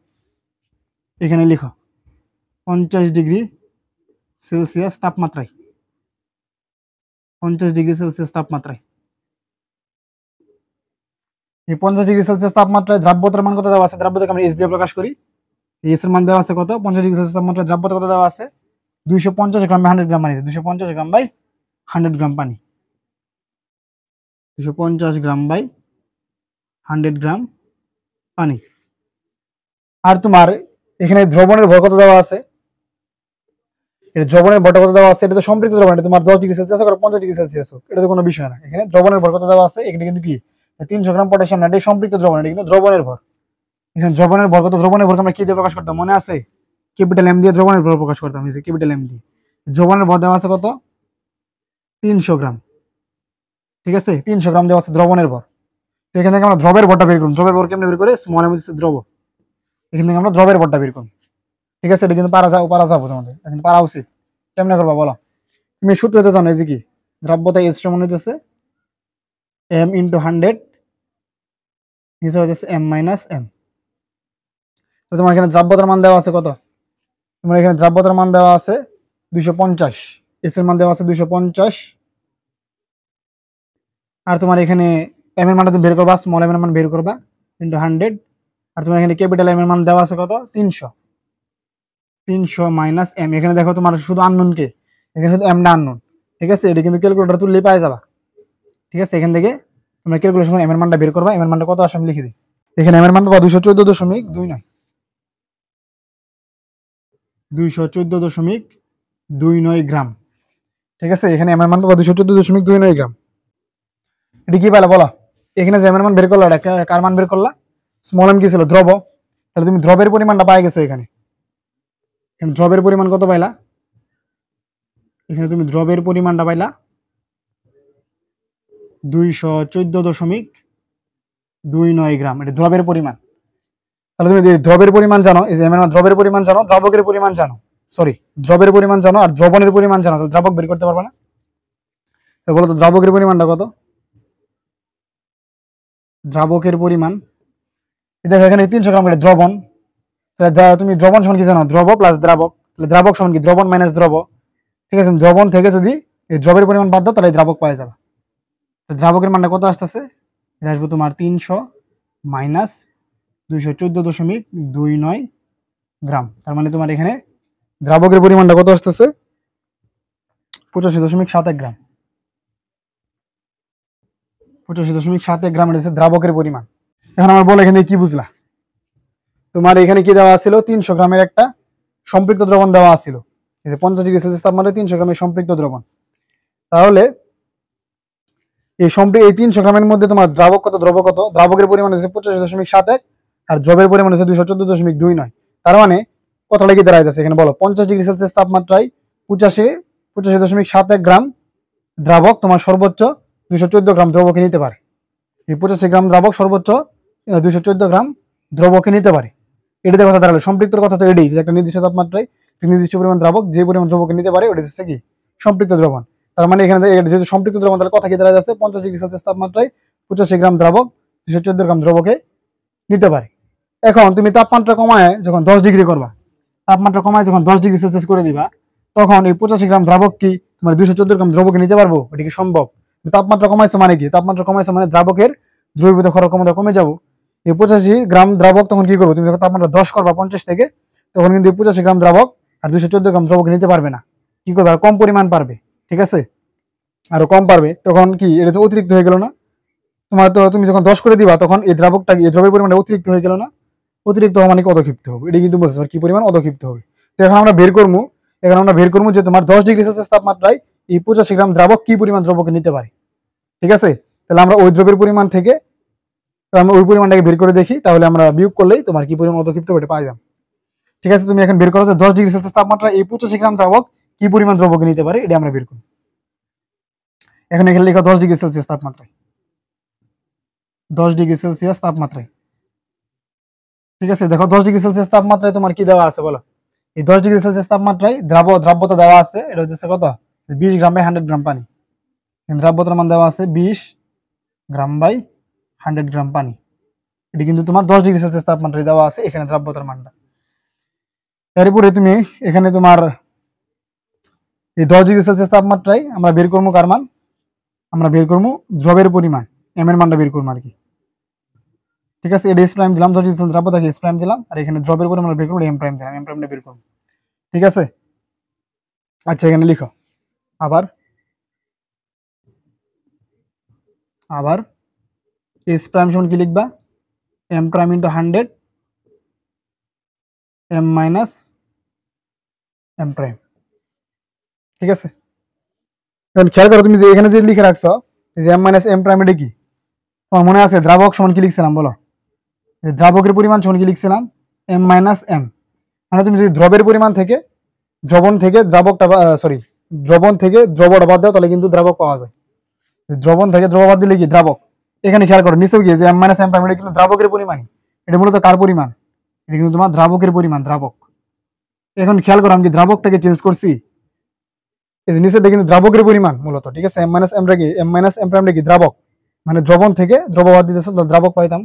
50 ডিগ্রি সেলসিয়াস তাপমাত্রায়, 50 ডিগ্রি সেলসিয়াস তাপমাত্রায়, এই 50 ডিগ্রি সেলসিয়াস তাপমাত্রায় দ্রাব্যতার মান কত দেওয়া আছে? দ্রাব্যতাকে আমরা এস দিয়ে প্রকাশ করি। এস এর মান দেওয়া আছে কত? 50 ডিগ্রি সেলসিয়াস তাপমাত্রায় দ্রাব্যতা কত দেওয়া আছে? 250 গ্রাম বাই 100 গ্রাম পানি। 250 গ্রাম বাই 100 গ্রাম পানি, 250 গ্রাম বাই 100 গ্রাম পানি। আর তোমার এখানে দ্রবণের ভর কত দেওয়া আছে? এটা দ্রবণের ভরটা কত দেওয়া আছে? এটা তো সম্পৃক্ত দ্রবণ, এটা তোমার 10 ডিগ্রি সেলসিয়াস হোক 50 ডিগ্রি সেলসিয়াস হোক, এটা তো কোনো বিষয় না। এখানে দ্রবণের ভর কত দেওয়া আছে? এখানে কিন্তু কি 300 গ্রাম পটাশিয়াম নাইট্রেট সম্পৃক্ত দ্রবণ, এটা কিন্তু দ্রবণের ভর। এখানে দ্রবণের ভর কত? দ্রবণের ভরকে আমরা কি দিয়ে প্রকাশ করতাম মনে আছে? ক্যাপিটাল এম দিয়ে দ্রবণের ভর প্রকাশ করতাম, এই যে ক্যাপিটাল এম দিয়ে। দ্রবণের ভর দেওয়া আছে কত? 300 গ্রাম। ঠিক আছে, 300 গ্রাম দেওয়া আছে দ্রবণের ভর। তো এখান থেকে আমরা দ্রবের ভরটা বের করব। দ্রবের ভর কেমনে বের করে? স্মল এম হচ্ছে দ্রব, এখান থেকে আমরা দ্রবের ভরটা বের করব। ঠিক আছে, এটা কিন্তু পারা যাবো তোমাদের, এখন পারা উচিত। কেমনে করবা বলো? তুমি সূত্রতে জানো যে কি দ্রব্যতা এস সমান হইতেছে এম ইন্টু 100, নিচে হইতেছে এম মাইনাস এম। তো তোমার এখানে দ্রব্যতার মান দেওয়া আছে কত? তোমার এখানে দ্রব্যতার মান দেওয়া আছে 250, এস এর মান দেওয়া আছে 250, আর তোমার এখানে এম এর মানটা তুমি বের করবা, স্মল এম এর মান বের করবা ইন্টু 100, আর তোমার এখানে ক্যাপিটাল এম এর মান দেওয়া আছে কত? 300 মাইনাস এম। এখানে দেখো তোমার শুধু আননোন কে, এখানে শুধু এমটা আননোন। ঠিক আছে, এটা কিন্তু ক্যালকুলেটর তুললেই পাই যাবা। ঠিক আছে, এখান থেকে তোমরা ক্যালকুলেশন এম এর মানটা বের করবা। এম এর মানটা কত আসে আমি লিখে দিই। এখানে এম এর মান পাবা 214.29, 214.29 গ্রাম। ঠিক আছে, এখানে এম এর মান পাবা 214.29 গ্রাম। এটা কি পাইলা বলো? এখানে যে এম এর মান বের করলা, এটা কার মান বের করলা? স্মল এম কি ছিল? দ্রব। তাহলে তুমি দ্রবের পরিমাণটা পাই গেছো এখানে। দ্রবের পরিমাণ কত পাইলা? এখানে তুমি দ্রবের পরিমাণটা পাইলা 214.29 গ্রাম, এটা দ্রবের পরিমাণ। তাহলে তুমি দ্রবের পরিমাণ জানো, এই যে দ্রবের পরিমাণ জানো, দ্রাবকের পরিমাণ জানো, সরি দ্রবের পরিমাণ জানো আর দ্রবণের পরিমাণ জানো, তাহলে দ্রাবক বের করতে পারবে না? তো বলো তো দ্রাবকের পরিমাণটা কত? দ্রাবকের পরিমাণ দেখো এখানে 300 গ্রাম করে দ্রবণ, তুমি দ্রবণ সমান কি জানো? দ্রব প্লাস দ্রাবক, তাহলে দ্রাবক সমান কি দ্রবণ মাইনাস দ্রব, ঠিক আছে? দ্রবণ থেকে যদি এই দ্রবের পরিমাণ বাদ দাও তাহলে দ্রাবক পাওয়া যাবে। দ্রাবকের মানটা কত আসতেছে? এটা আসবে তোমার 300 মাইনাস 214.29 গ্রাম, তার মানে তোমার এখানে দ্রাবকের পরিমাণটা কত আসতেছে? 85.71 গ্রাম। 85.71 গ্রাম এটা হচ্ছে দ্রাবকের পরিমাণ। এখন আমার বলো এখানে কি বুঝলা? তোমার এখানে কি দেওয়া ছিল? 300 গ্রামের একটা সম্পৃক্ত দ্রবণ দেওয়া ছিল, এই যে 50 ডিগ্রি সেলসিয়াস তাপমাত্রায় 300 গ্রামের সম্পৃক্ত দ্রবণ। তাহলে এই 300 গ্রামের মধ্যে তোমার দ্রাবক কত, দ্রব কত? দ্রাবকের পরিমাণ হচ্ছে 85.71 আর দ্রবের পরিমাণ হচ্ছে 214.29। তার মানে কথাটা কি দাঁড়াইতেছে এখানে বলো? 50 ডিগ্রি সেলসিয়াস তাপমাত্রায় 85.71 গ্রাম দ্রাবক তোমার সর্বোচ্চ 214 গ্রাম দ্রবকে নিতে পারে। এই 85 গ্রাম দ্রাবক সর্বোচ্চ 214 গ্রাম দ্রবকে নিতে পারে। এটাতে কথা দাঁড়ালো সম্পৃক্তর কথা তো এটাই, যে একটা নির্দিষ্ট তাপমাত্রায় নির্দিষ্ট পরিমাণ দ্রাবক যে পরিমাণ দ্রবকে নিতে পারে ওটা হচ্ছে কি সম্পৃক্ত দ্রবণ। তার মানে এখানে যেহেতু সম্পৃক্ত দ্রবণ, তাহলে কথা কি দাঁড়ায় যাচ্ছে? 50 ডিগ্রি সেলসিয়াস তাপমাত্রায় 85 গ্রাম দ্রাবক 214 গ্রাম দ্রবকে নিতে পারে। এখন তুমি তাপমাত্রা কমায় যখন 10 ডিগ্রি করবা, তাপমাত্রা কমায় যখন 10 ডিগ্রি সেলসিয়াস করে দিবা, তখন এই 85 গ্রাম দ্রাবক কি তোমার 214 গ্রাম দ্রবকে নিতে পারবো? এটা কি সম্ভব? তাপমাত্রা কমাইছে মানে কি? তাপমাত্রা কমাইছে মানে দ্রাবকের দ্রবীভূত করার ক্ষমতা কমে যাবো। এই 85 গ্রাম দ্রাবক তখন কি করবো? তুমি যখন তাপমাত্রা 10 করবা 50 থেকে, তখন কিন্তু 85 গ্রাম দ্রাবক আর 214 গ্রাম দ্রবক নিতে পারবে না। কি করবে? আর কম পরিমাণ পারবে, ঠিক আছে? আরো কম পারবে, তখন কি এটা তো অতিরিক্ত হয়ে গেল না? তোমার তো তুমি যখন 10 করে দিবা তখন এই দ্রাবকটা এই দ্রবের পরিমাণটা অতিরিক্ত হয়ে গেল না? অতিরিক্ত হওয়া মানে কি? অদক্ষিপ্ত হবে। এটা কিন্তু বুঝতে পারছি কি পরিমাণ অদক্ষিপ্ত হবে। তো এখন আমরা বের করবো যে তোমার 10 ডিগ্রি সেলসিয়াস তাপমাত্রায় এই 85 গ্রাম দ্রাবক কি পরিমাণ দ্রবকে নিতে পারে, ঠিক আছে? তাহলে আমরা ওই দ্রবের পরিমাণ থেকে আমরা ওই পরিমাণটাকে বের করে দেখি, তাহলে আমরা বিয়োগ করলেই তোমার কি পরিমাণ অদক্ষিপ্ত হবে পাওয়া যাবে, ঠিক আছে? তুমি এখন বের করো যে 10 ডিগ্রি সেলসিয়াস তাপমাত্রায় এই 85 গ্রাম দ্রাবক কি পরিমাণ দ্রবকে নিতে পারে, এটা আমরা বের করি। এখন এখানে লেখা 10 ডিগ্রি সেলসিয়াস তাপমাত্রায়, 10 ডিগ্রি সেলসিয়াস তাপমাত্রায়, ঠিক আছে? দেখো 10 ডিগ্রি সেলসিয়াস তাপমাত্রায় তোমার কি দেওয়া আছে বলো? এই 10 ডিগ্রি সেলসিয়াস তাপমাত্রায় দ্রাব্যতা দেওয়া আছে, এটা হচ্ছে কত? 20 গ্রাম বাই 100 গ্রাম পানি। দ্রাব্যতার মান দেওয়া আছে 20 গ্রাম বাই 100 গ্রাম পানি। এটা কিন্তু তোমার 10 ডিগ্রি সেলসিয়াস তাপমাত্রায় দেওয়া আছে এখানে দ্রাব্যতার মানটা। এরপরে তুমি এখানে তোমার এই 10 ডিগ্রি সেলসিয়াস তাপমাত্রায় আমরা বের করবো কার মান? আমরা বের করবো দ্রবের পরিমাণ, এম এর মানটা বের করবো আর কি, ঠিক আছে? এটা এস প্রাইম দিলাম, 10 ডিগ্রি সেলসিয়াস দ্রাব্যতাকে এস প্রাইম দিলাম, আর এখানে দ্রবের পরিমাণ বের করবো এম প্রাইম দিলাম, এম প্রাইমটা বের করবো, ঠিক আছে? আচ্ছা এখানে লিখো আবার এস প্রাইম সমান কি লিখবা? M prime into 100 M minus M prime, ঠিক আছে? এখন খেয়াল করো তুমি যে এখানে যে লিখে রাখছো যে এম মাইনাস এম প্রাইম, এটা কি তোমার মনে আছে? দ্রাবক সমান কি লিখছিলাম বলো? দ্রাবকের পরিমাণ সমান কি লিখছিলাম? M minus M. মানে তুমি যদি দ্রবের পরিমাণ থেকে দ্রবণ থেকে দ্রাবকটা দ্রবণ থেকে দ্রবটা বাদ দাও তাহলে কিন্তু দ্রাবক পাওয়া যায়। দ্রবণ থেকে দ্রব বাদ দিলে কি দ্রাবক। এখানে খেয়াল করো নিচেও গিয়ে যে এম মাইনাস এম প্রাইম, এটা কিন্তু দ্রাবকের পরিমাণই। এটা মূলত কার পরিমাণ? এটা কিন্তু তোমার দ্রাবকের পরিমাণ, দ্রাবক। এখন খেয়াল করো আমি কি দ্রাবকটাকে চেঞ্জ করছি? এই যে নিচেরটা কিন্তু দ্রাবকের পরিমাণ মূলত, ঠিক আছে? এম মাইনাস এম প্রাইমটা কি দ্রাবক, মানে দ্রবণ থেকে দ্রব বাদ দিতেছে দ্রাবক পাইতাম।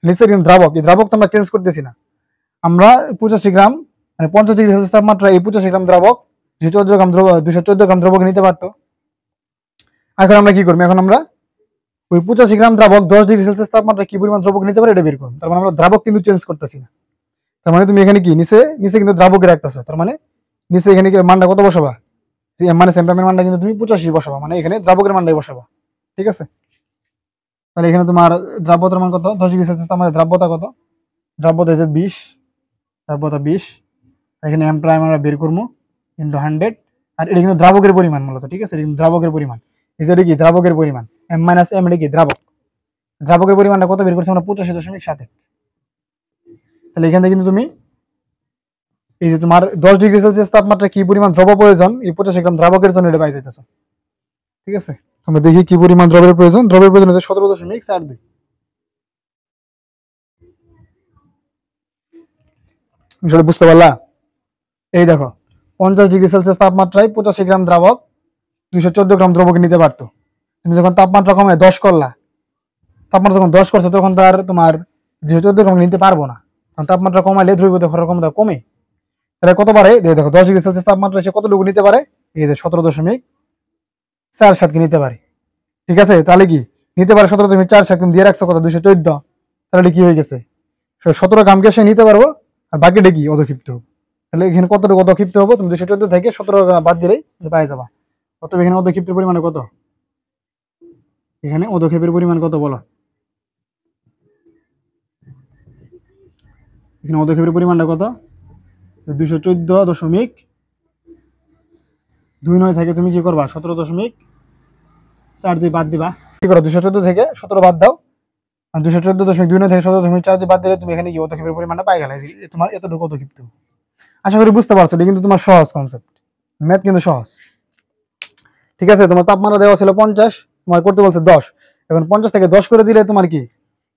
নিচের কিন্তু দ্রাবক, এই দ্রাবক তো আমরা চেঞ্জ করতেছি না। আমরা 85 গ্রাম মানে 50 ডিগ্রি সেলসিয়াস তাপমাত্রা এই 85 গ্রাম দ্রাবক 214 গ্রাম দ্রবকে নিতে পারতো। এখন আমরা কি করবো? এখন আমরা ওই 85 গ্রাম দ্রাবক 10 ডিগ্রি সেলসিয়াস তাপমাত্রা কি পরিমাণ দ্রবক নিতে পারে এটা বের করবো। তার মানে আমরা দ্রাবক কিন্তু চেঞ্জ করতেছি না। তার মানে তুমি এখানে কি নিচে কিন্তু দ্রাবকে রাখতেছো, তার মানে নিচে এখানে মানটা কত বসাবা? যে এম মাইনাস এম প্রাইমের মানটা কিন্তু তুমি 85 বসাবা, মানে এখানে দ্রাবকের মানটাই বসাবা, ঠিক আছে? তাহলে এখানে তোমার দ্রাব্যতার মান কত? 10 ডিগ্রি সেলসিয়াস আমাদের দ্রাব্যতা কত? দ্রাব্যতা হচ্ছে 20, দ্রাব্যতা 20। এখানে এম প্রাইম আমরা বের করবো ইন্টু 100, আর এটা কিন্তু দ্রাবকের পরিমাণ মূলত, ঠিক আছে? এটা কিন্তু দ্রাবকের পরিমাণ, এটা কি দ্রাবকের পরিমাণ। এম মাইনাস এম এটা কি দ্রাবকের পরিমাণটা কত বের করছি আমরা? 85.71। তাহলে এখান থেকে কিন্তু তুমি এই যে তোমার 10 ডিগ্রি সেলসিয়াস তাপমাত্রা কি পরিমাণ দ্রব প্রয়োজন এই 85 গ্রাম দ্রাবকের জন্য এটা পাই যাইতেছে। ঠিক আছে, আমরা দেখি কি পরিমাণ দ্রবের প্রয়োজন। দ্রবের প্রয়োজন হচ্ছে 17.42। বিষয়টা বুঝতে পারলা? এই দেখো 50 ডিগ্রি সেলসিয়াস তাপমাত্রায় 85 গ্রাম দ্রাবক 214 গ্রাম দ্রবকে নিতে পারতো। তুমি যখন তাপমাত্রা কমে 10 করলা, তাপমাত্রা যখন 10 করছো তখন তার তোমার 214 গ্রাম নিতে পারবো না, কারণ তাপমাত্রা কমাইলে দ্রবীভূত ক্ষারের ক্ষমতা কমে। তাহলে কত পারে দেখো 10 ডিগ্রি সেলসিয়াস তাপমাত্রা সে কতটুকু নিতে পারে, এই যে 17.47 কে নিতে পারে। ঠিক আছে, তাহলে কি নিতে পারে 17.47, তুমি দিয়ে রাখছো কত 214, তাহলে কি হয়ে গেছে 17 গ্রামকে সে নিতে পারবো, আর বাকিটা কি অধক্ষিপ্ত হবে। তাহলে এখানে কতটুকু অধক্ষিপ্ত হবো, তুমি 214 থেকে 17 গ্রাম বাদ দিলেই পাই যাবা। কত এখানে অধক্ষিপ্তের পরিমাণ কত, এখানে অধক্ষেপের পরিমাণ কত বলো, এখানে অধক্ষেপের পরিমাণটা কত 214.29 থেকে তুমি কি করবা 17.42 বাদ দিবা। কি করো 214 থেকে 17 বাদ দাও, 214.29 থেকে 17.42 বাদ দিলে তুমি এখানে কি অধক্ষেপের পরিমাণটা পাই গেলে, তোমার এতটুকু অধক্ষিপ্ত। আশা করি বুঝতে পারছো, এটা কিন্তু তোমার সহজ কনসেপ্ট, ম্যাথ কিন্তু সহজ। ঠিক আছে, তোমার তাপমাত্রা দেওয়া ছিল 50, তোমার করতে বলছে 10, এখন 50 থেকে 10 করে দিলে তোমার কি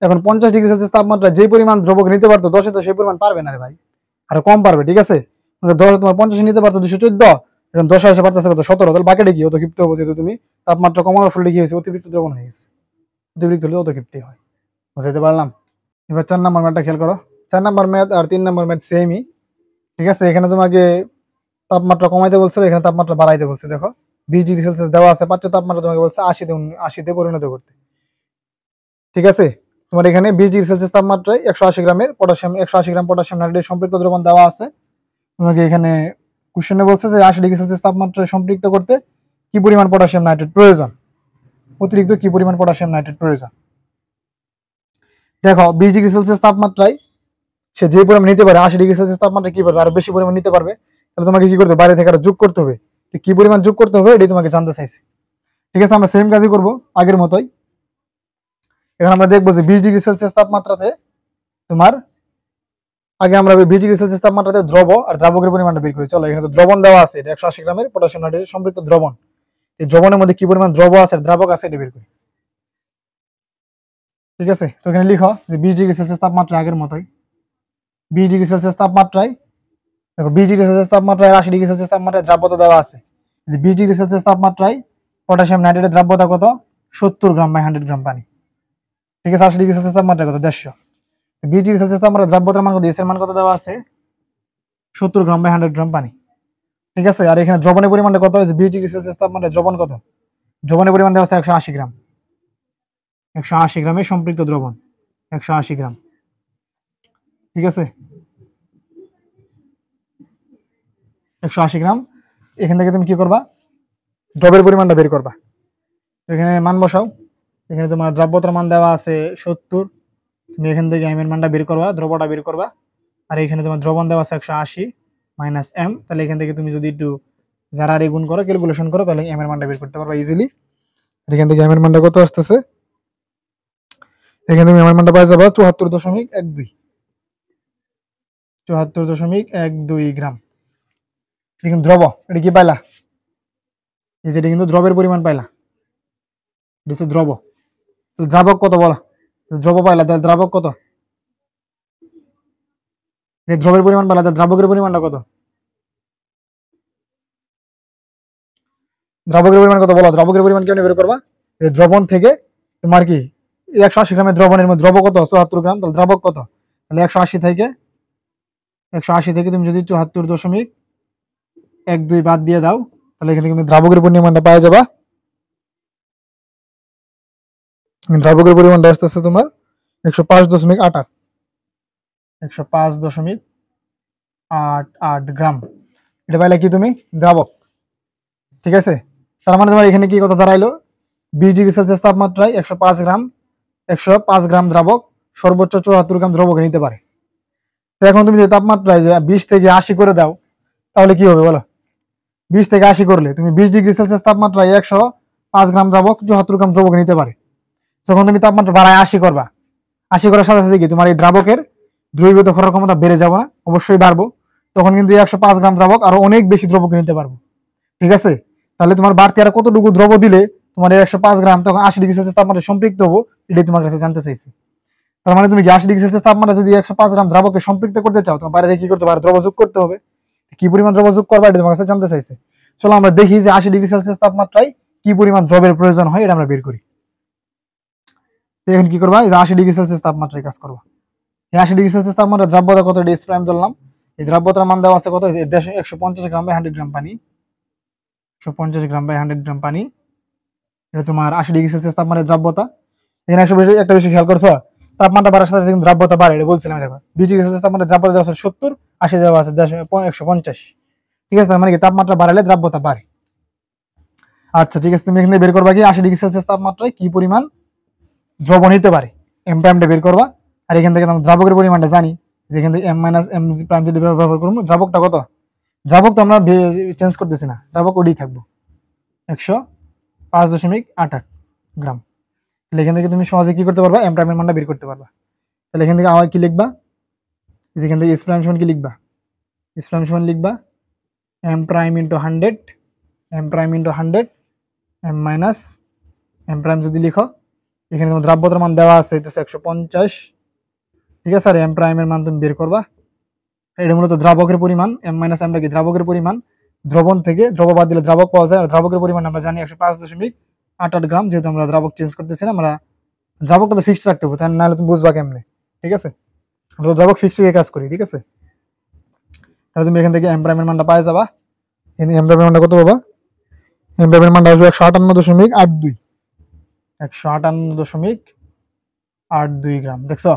এখন 50 ডিগ্রি সেলসিয়াস তাপমাত্রা যে পরিমাণ দ্রবক নিতে পারতো 10 তো সেই পরিমাণ পারবে না রে ভাই, আরো কম পারবে। ঠিক আছে, 10 তোমার 50 নিতে পারতো 214, এখন 10 এসে পারতেছে কত 17, তাহলে বাকিটা কি অধক্ষিপ্ত হবে, যেহেতু তুমি তাপমাত্রা কমানোর ফলে কি হয়েছে অতিরিক্ত দ্রবণ হয়ে গেছে, অতিরিক্ত হলে অধক্ষিপ্তি হয়। বুঝাইতে পারলাম? এবার 4 নম্বর ম্যাথটা খেয়াল করো। 4 নম্বর ম্যাথ আর 3 নম্বর ম্যাথ সেমই। ঠিক আছে, এখানে তোমাকে তাপমাত্রা কমাইতে বলছে, এখানে তাপমাত্রা বাড়াইতে বলছে। দেখো 20 ডিগ্রি সেলসিয়াস দেওয়া আছে, পাত্রের তাপমাত্রা তোমাকে বলছে 80 পরিণত করতে। ঠিক আছে, তোমার এখানে 20 ডিগ্রি সেলসিয়াস তাপমাত্রায় 180 গ্রামের পটাশিয়াম 180 গ্রাম পটাশিয়াম নাইট্রেট সম্পৃক্ত দ্রবণ দেওয়া আছে। তোমাকে এখানে কোশ্চেনে বলছে যে 80 ডিগ্রি সেলসিয়াস তাপমাত্রায় সম্পৃক্ত করতে কি পরিমাণ পটাশিয়াম নাইট্রেট প্রয়োজন, অতিরিক্ত কি পরিমাণ পটাশিয়াম নাইট্রেট প্রয়োজন। দেখো 20 ডিগ্রি সেলসিয়াস তাপমাত্রায় সে যে পরিমাণ নিতে পারে 80 ডিগ্রি সেলসিয়াস তাপমাত্রা কি পারবে, আরো বেশি পরিমাণ নিতে পারবে। তাহলে তোমাকে কি করতে হবে, বাইরে থেকে আরো যোগ করতে হবে। কি পরিমাণ যোগ করতে হবে এটাই তোমাকে জানতে চাইছে। ঠিক আছে, আমরা সেম কাজই করবো আগের মতোই। এখন আমরা দেখবো যে 20 ডিগ্রি সেলসিয়াস তাপমাত্রাতে তোমার আগে আমরা 20 ডিগ্রি সেলসিয়াস তাপমাত্রাতে দ্রব আর দ্রাবকের পরিমাণটা বের করি। চলো, এখানে তো দ্রবণ দেওয়া আছে, এটা 180 গ্রামের পটাশিয়াম নাইট্রেট সম্পৃক্ত দ্রবণ। এই দ্রবণের মধ্যে কি পরিমাণ দ্রব আছে দ্রাবক আছে এটা বের করি। ঠিক আছে, তো এখানে লিখো যে 20 ডিগ্রি সেলসিয়াস তাপমাত্রা আগের মতোই, 20 ডিগ্রি সেলসিয়াস তাপমাত্রায় দেখো 20 ডিগ্রি সেলসিয়াস তাপমাত্রায় 80 ডিগ্রি সেলসিয়াস তাপমাত্রায় দ্রাব্যতা দেওয়া আছে। যে 20 ডিগ্রি সেলসিয়াস তাপমাত্রায় পটাশিয়াম নাইট্রেটের দ্রাব্যতা কত 70 গ্রাম বাই 100 গ্রাম পানি। ঠিক আছে, 80 ডিগ্রি সেলসিয়াস তাপমাত্রা কত 150। 20 ডিগ্রি সেলসিয়াস তাপমাত্রায় দ্রাব্যতার মান কত, এস এর মান কত দেওয়া আছে 70 গ্রাম বাই 100 গ্রাম পানি। ঠিক আছে, আর এখানে দ্রবণের পরিমাণটা কত, 20 ডিগ্রি সেলসিয়াস তাপমাত্রায় দ্রবণ কত, দ্রবণের পরিমাণ দেওয়া আছে 180 গ্রাম, 180 গ্রামের সম্পৃক্ত দ্রবণ 180 গ্রাম। ঠিক আছে, 180 গ্রাম। এখান থেকে তুমি কি করবা, দ্রবের পরিমাণটা বের করবা। এখানে মান বসাও, এখানে তোমার দ্রব্যতার মান দেওয়া আছে 70, তুমি এখান থেকে এম এর মানটা বের করবা, দ্রব্যটা বের করবা। আর এখানে তোমার দ্রবণ দেওয়া আছে 180 মাইনাস এম, তাহলে এখান থেকে তুমি যদি একটু যারা গুণ করো ক্যালকুলেশন করো তাহলে এম এর মানটা বের করতে পারবা ইজিলি। এখান থেকে এম এর মানটা কত আসতেছে, এখানে তুমি এম এর মানটা পাই যাবা 74.12, 74.12 গ্রাম। এটা কিন্তু দ্রব, এটা কি পাইলা, এই যে এটা কিন্তু দ্রবের পরিমাণ পাইলা, এটা হচ্ছে দ্রব। দ্রাবক কত বলো, দ্রব পাইলা, তাহলে দ্রাবক কত, এই দ্রবের পরিমাণ পাইলা, তাহলে দ্রাবকের পরিমাণটা কত, দ্রাবকের পরিমাণ কত বলো, দ্রাবকের পরিমাণ কেমন বের করবা, এই দ্রবণ থেকে তোমার কি 180 গ্রামের দ্রবণের মধ্যে দ্রব কত 74 গ্রাম, তাহলে দ্রাবক কত, তাহলে 180 থেকে তুমি যদি 74.12 বাদ দিয়ে দাও, তাহলে এখানে তুমি দ্রাবকের পরিমাণটা পাওয়া যাবা। দ্রাবকের পরিমাণটা আসতেছে তোমার 105.88, 105.88 গ্রাম। এটা পাইলে কি তুমি দ্রাবক। ঠিক আছে, তার মানে তোমার এখানে কি কথা দাঁড়াইলো, 20 ডিগ্রি সেলসিয়াস তাপমাত্রায় 105 গ্রাম দ্রাবক সর্বোচ্চ 74 গ্রাম দ্রবকে নিতে পারে। তো এখন তুমি যদি তাপমাত্রায় 20 থেকে 80 করে দাও তাহলে কি হবে বলো, 20 থেকে 80 করলে তুমি 20 ডিগ্রি সেলসিয়াস তাপমাত্রায় 105 গ্রাম দ্রাবক 74 গ্রাম দ্রবকে নিতে পারে। যখন তুমি তাপমাত্রা বাড়ায় 80 করবা, 80 করার সাথে সাথে কি তোমার এই দ্রাবকের দ্রবীভূত করার ক্ষমতা বেড়ে যাবো না, অবশ্যই বাড়বো। তখন কিন্তু 105 গ্রাম দ্রাবক আরো অনেক বেশি দ্রবক নিতে পারবো। ঠিক আছে, তাহলে তোমার বাড়তি আর কতটুকু দ্রব দিলে তোমার 105 গ্রাম তখন 80 ডিগ্রি সেলসিয়াস তাপমাত্রা সম্পৃক্ত হবো, এটাই তোমার কাছে জানতে চাইছি। তার মানে তুমি 80 ডিগ্রি সেলসিয়াস তাপমাত্রা যদি 105 গ্রাম দ্রাবককে সম্পৃক্ত করতে চাও, তোমার বাইরে কি করতে পারো? দ্রব যোগ করতে হবে। কি পরিমাণ দ্রব যোগ করবা এটা তোমার কাছে জানতে চাইছে। চলো আমরা দেখি যে 80 ডিগ্রি সেলসিয়াস তাপমাত্রায় কি পরিমাণ দ্রবের প্রয়োজন হয়, এটা আমরা বের করি। এখন কি করবা? এই যে 80 ডিগ্রি সেলসিয়াস তাপমাত্রায় কাজ করবা। এই 80 ডিগ্রি সেলসিয়াস তাপমাত্রা দ্রাব্যতা কত, এটা প্রাইম ধরলাম। এই দ্রাব্যতার মান দেওয়া আছে কত? 150 গ্রাম বাই 100 গ্রাম পানি। 150 গ্রাম বাই 100 গ্রাম পানি, এটা তোমার 80 ডিগ্রি সেলসিয়াস তাপমাত্রার দ্রাব্যতা। এখানে একটা বিষয় খেয়াল করছো, তাপমাত্রা বাড়ার সাথে সাথে কিন্তু দ্রাব্যতা বাড়ে, এটা বলছিলাম। দেখো 20 ডিগ্রি সেলসিয়াস তাপমাত্রা দ্রাব্যতা দেওয়া আছে 70, 80 দেওয়া আছে 150। ঠিক আছে, তার মানে কি তাপমাত্রা বাড়ালে দ্রাব্যতা বাড়ে। আচ্ছা ঠিক আছে, তুমি এখানে বের করবা কি 80 ডিগ্রি সেলসিয়াস তাপমাত্রায় কি পরিমাণ দ্রবণ নিতে পারে, এম প্রাইমটা বের করবা। আর এখান থেকে আমরা দ্রাবকের পরিমাণটা জানি, যেখান থেকে এম মাইনাস এম প্রাইম যদি ব্যবহার করবো, দ্রাবকটা কত? দ্রাবক তো আমরা চেঞ্জ করতেছি না, দ্রাবক ওডি থাকবো 105.88 গ্রাম। তাহলে এখান থেকে তুমি সহজে কি করতে পারবা? এম প্রাইমের মানটা বের করতে পারবা। তাহলে এখান থেকে আবার কি লিখবা? যেখান থেকে এস প্রাইম সমান কি লিখবা? এস প্রাইম সমান লিখবা M prime into 100, M prime into 100, M minus M prime যদি লিখো, এখানে তোমার দ্রাব্যতার মান দেওয়া আছে 150। ঠিক আছে, আর এম প্রাইমের মান তুমি বের করবা। এটা মূলত দ্রাবকের পরিমাণ, এম মাইনাস এমটা কি দ্রাবকের পরিমাণ। দ্রবণ থেকে দ্রব বাদ দিলে দ্রাবক পাওয়া যায়, আর দ্রাবকের পরিমাণ আমরা জানি 105.88 গ্রাম। যেহেতু আমরা দ্রাবক চেঞ্জ করতেছি না, আমরা দ্রাবকটা তো ফিক্সড রাখতে হবে, তাই নাহলে তুমি বুঝবা কেমনে। ঠিক আছে, আমরা দ্রাবক ফিক্সড রেখে কাজ করি। ঠিক আছে, তাহলে তুমি এখান থেকে এম প্রাইমের মানটা পাই যাবা। এম প্রাইমের মানটা কত পাবা? এম প্রাইমের মানটা আসবে 158.82, 158.82 গ্রাম। দেখছো,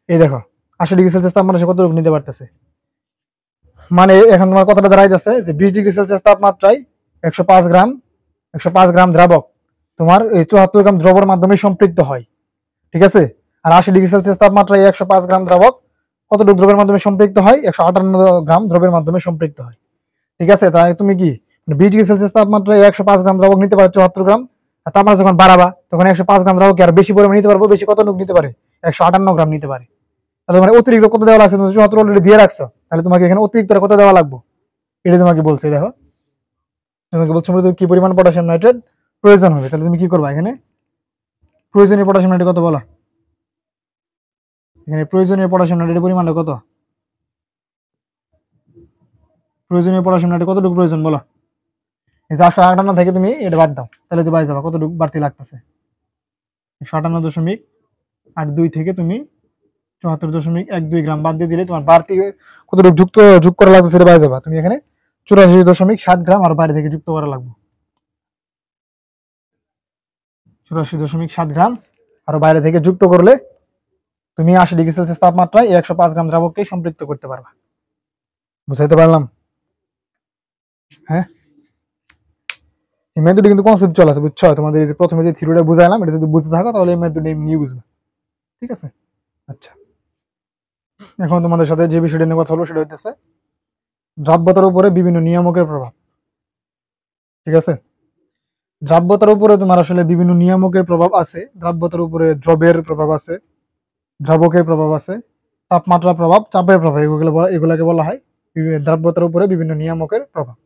এই দেখো 80 ডিগ্রি সেলসিয়াস তাপমাত্রা কত নিতে পারতেছে। মানে এখন তোমার কথাটা দাঁড়াইতেছে যে 20 ডিগ্রি সেলসিয়াস তাপমাত্রায় 105 গ্রাম দ্রাবক তোমার এই 74 গ্রাম দ্রবর মাধ্যমে সম্পৃক্ত হয়। ঠিক আছে, আর 80 ডিগ্রি সেলসিয়াস তাপমাত্রায় 105 গ্রাম দ্রাবক কতটুকু দ্রবের মাধ্যমে সম্পৃক্ত হয়? 158 গ্রাম দ্রবের মাধ্যমে সম্পৃক্ত হয়। ঠিক আছে, তাই তুমি কি 20 ডিগ্রি সেলসিয়াস তাপমাত্রায় 105 গ্রাম দ্রাবক নিতে পারে 74 গ্রাম, আর তাপমাত্রা যখন বাড়াবা তখন 105 গ্রাম দ্রাবক আর বেশি পরিমাণে নিতে পারবো। বেশি কতটুকু নিতে পারে? 158 গ্রাম নিতে পারে। তাহলে মানে অতিরিক্ত কত দেওয়া লাগছে? তুমি 74 অলরেডি দিয়ে রাখছো, তাহলে তোমাকে এখানে অতিরিক্ত কত দেওয়া লাগবে এটা তোমাকে বলছে। দেখো তোমাকে বলছো কি পরিমাণ পটাশিয়াম নাইট্রেট প্রয়োজন হবে। তাহলে তুমি কি করবা? এখানে প্রয়োজনীয় পটাশিয়াম নাইট্রেট কত বলো? এখানে প্রয়োজনীয় পটাশিয়াম নাইট্রেটের পরিমাণটা কত? প্রয়োজনীয় পটাশিয়াম নাইট্রেট কতটুকু প্রয়োজন বলো? এই যে 158 থেকে তুমি এটা বাদ দাও, তাহলে তো পাই যাবা কতটুকু বাড়তি লাগতেছে। 158.82 থেকে তুমি 74.12 গ্রাম বাদ দিয়ে দিলে তোমার বাড়তি কতটুকু যোগ করা লাগছে সেটা পাই যাবা। তুমি এখানে 84.7 গ্রাম আর বাইরে থেকে যুক্ত করা লাগবে। 84.7 গ্রাম আর বাইরে থেকে যুক্ত করলে তুমি 80 ডিগ্রি সেলসিয়াস তাপমাত্রায় 105 গ্রাম দ্রাবককে সম্পৃক্ত করতে পারবা। বুঝাইতে পারলাম? হ্যাঁ, এই মেথডে কিন্তু কনসেপচুয়াল আছে, বুঝছো? তোমাদের এই যে প্রথমে যে থিওরিটা বুঝাইলাম, এটা যদি বুঝতে থাকো তাহলে এই মেথডে নিয়ে বুঝবে। ঠিক আছে, আচ্ছা এখন তোমাদের সাথে যে বিষয়টা নিয়ে কথা হলো সেটা হচ্ছে দ্রাব্যতার উপরে বিভিন্ন নিয়ামকের প্রভাব। ঠিক আছে, দ্রাব্যতার উপরে তোমার আসলে বিভিন্ন নিয়ামকের প্রভাব আছে। দ্রাব্যতার উপরে দ্রবের প্রভাব আছে, দ্রাবকের প্রভাব আছে, তাপমাত্রার প্রভাব, চাপের প্রভাব, এগুলোকে বলা হয় দ্রাব্যতার উপরে বিভিন্ন নিয়ামকের প্রভাব।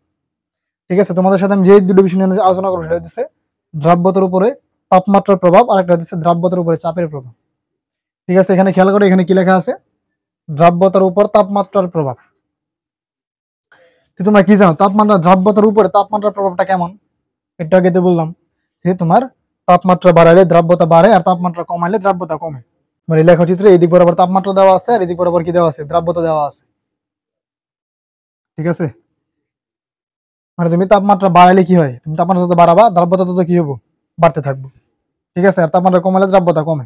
ঠিক আছে, তোমাদের সাথে আমি যে দুটো বিষয় নিয়ে আলোচনা করবো সেটা হচ্ছে দ্রাব্যতার উপরে তাপমাত্রার প্রভাব, আর একটা হচ্ছে দ্রাব্যতার উপরে চাপের প্রভাব। ঠিক আছে, এখানে খেয়াল করো, এখানে কি লেখা আছে? দ্রাব্যতার উপর তাপমাত্রার প্রভাব। তোমরা কি জানো দ্রাব্যতার উপরে তাপমাত্রার প্রভাবটা কেমন? এটা আগে তো বললাম যে তোমার তাপমাত্রা বাড়াইলে দ্রাব্যতা বাড়ে, আর তাপমাত্রা কমাইলে দ্রাব্যতা কমে। মানে লেখচিত্রে এই দিক বরাবর তাপমাত্রা দেওয়া আছে, আর এই দিক বরাবর কি দেওয়া আছে? দ্রাব্যতা দেওয়া আছে। ঠিক আছে, মানে তুমি তাপমাত্রা বাড়াইলে কি হয়? তুমি তাপমাত্রা যত বাড়াবা দ্রাব্যতা তত কি হবো? বাড়তে থাকবো। ঠিক আছে, আর তাপমাত্রা কমালে দ্রাব্যতা কমে।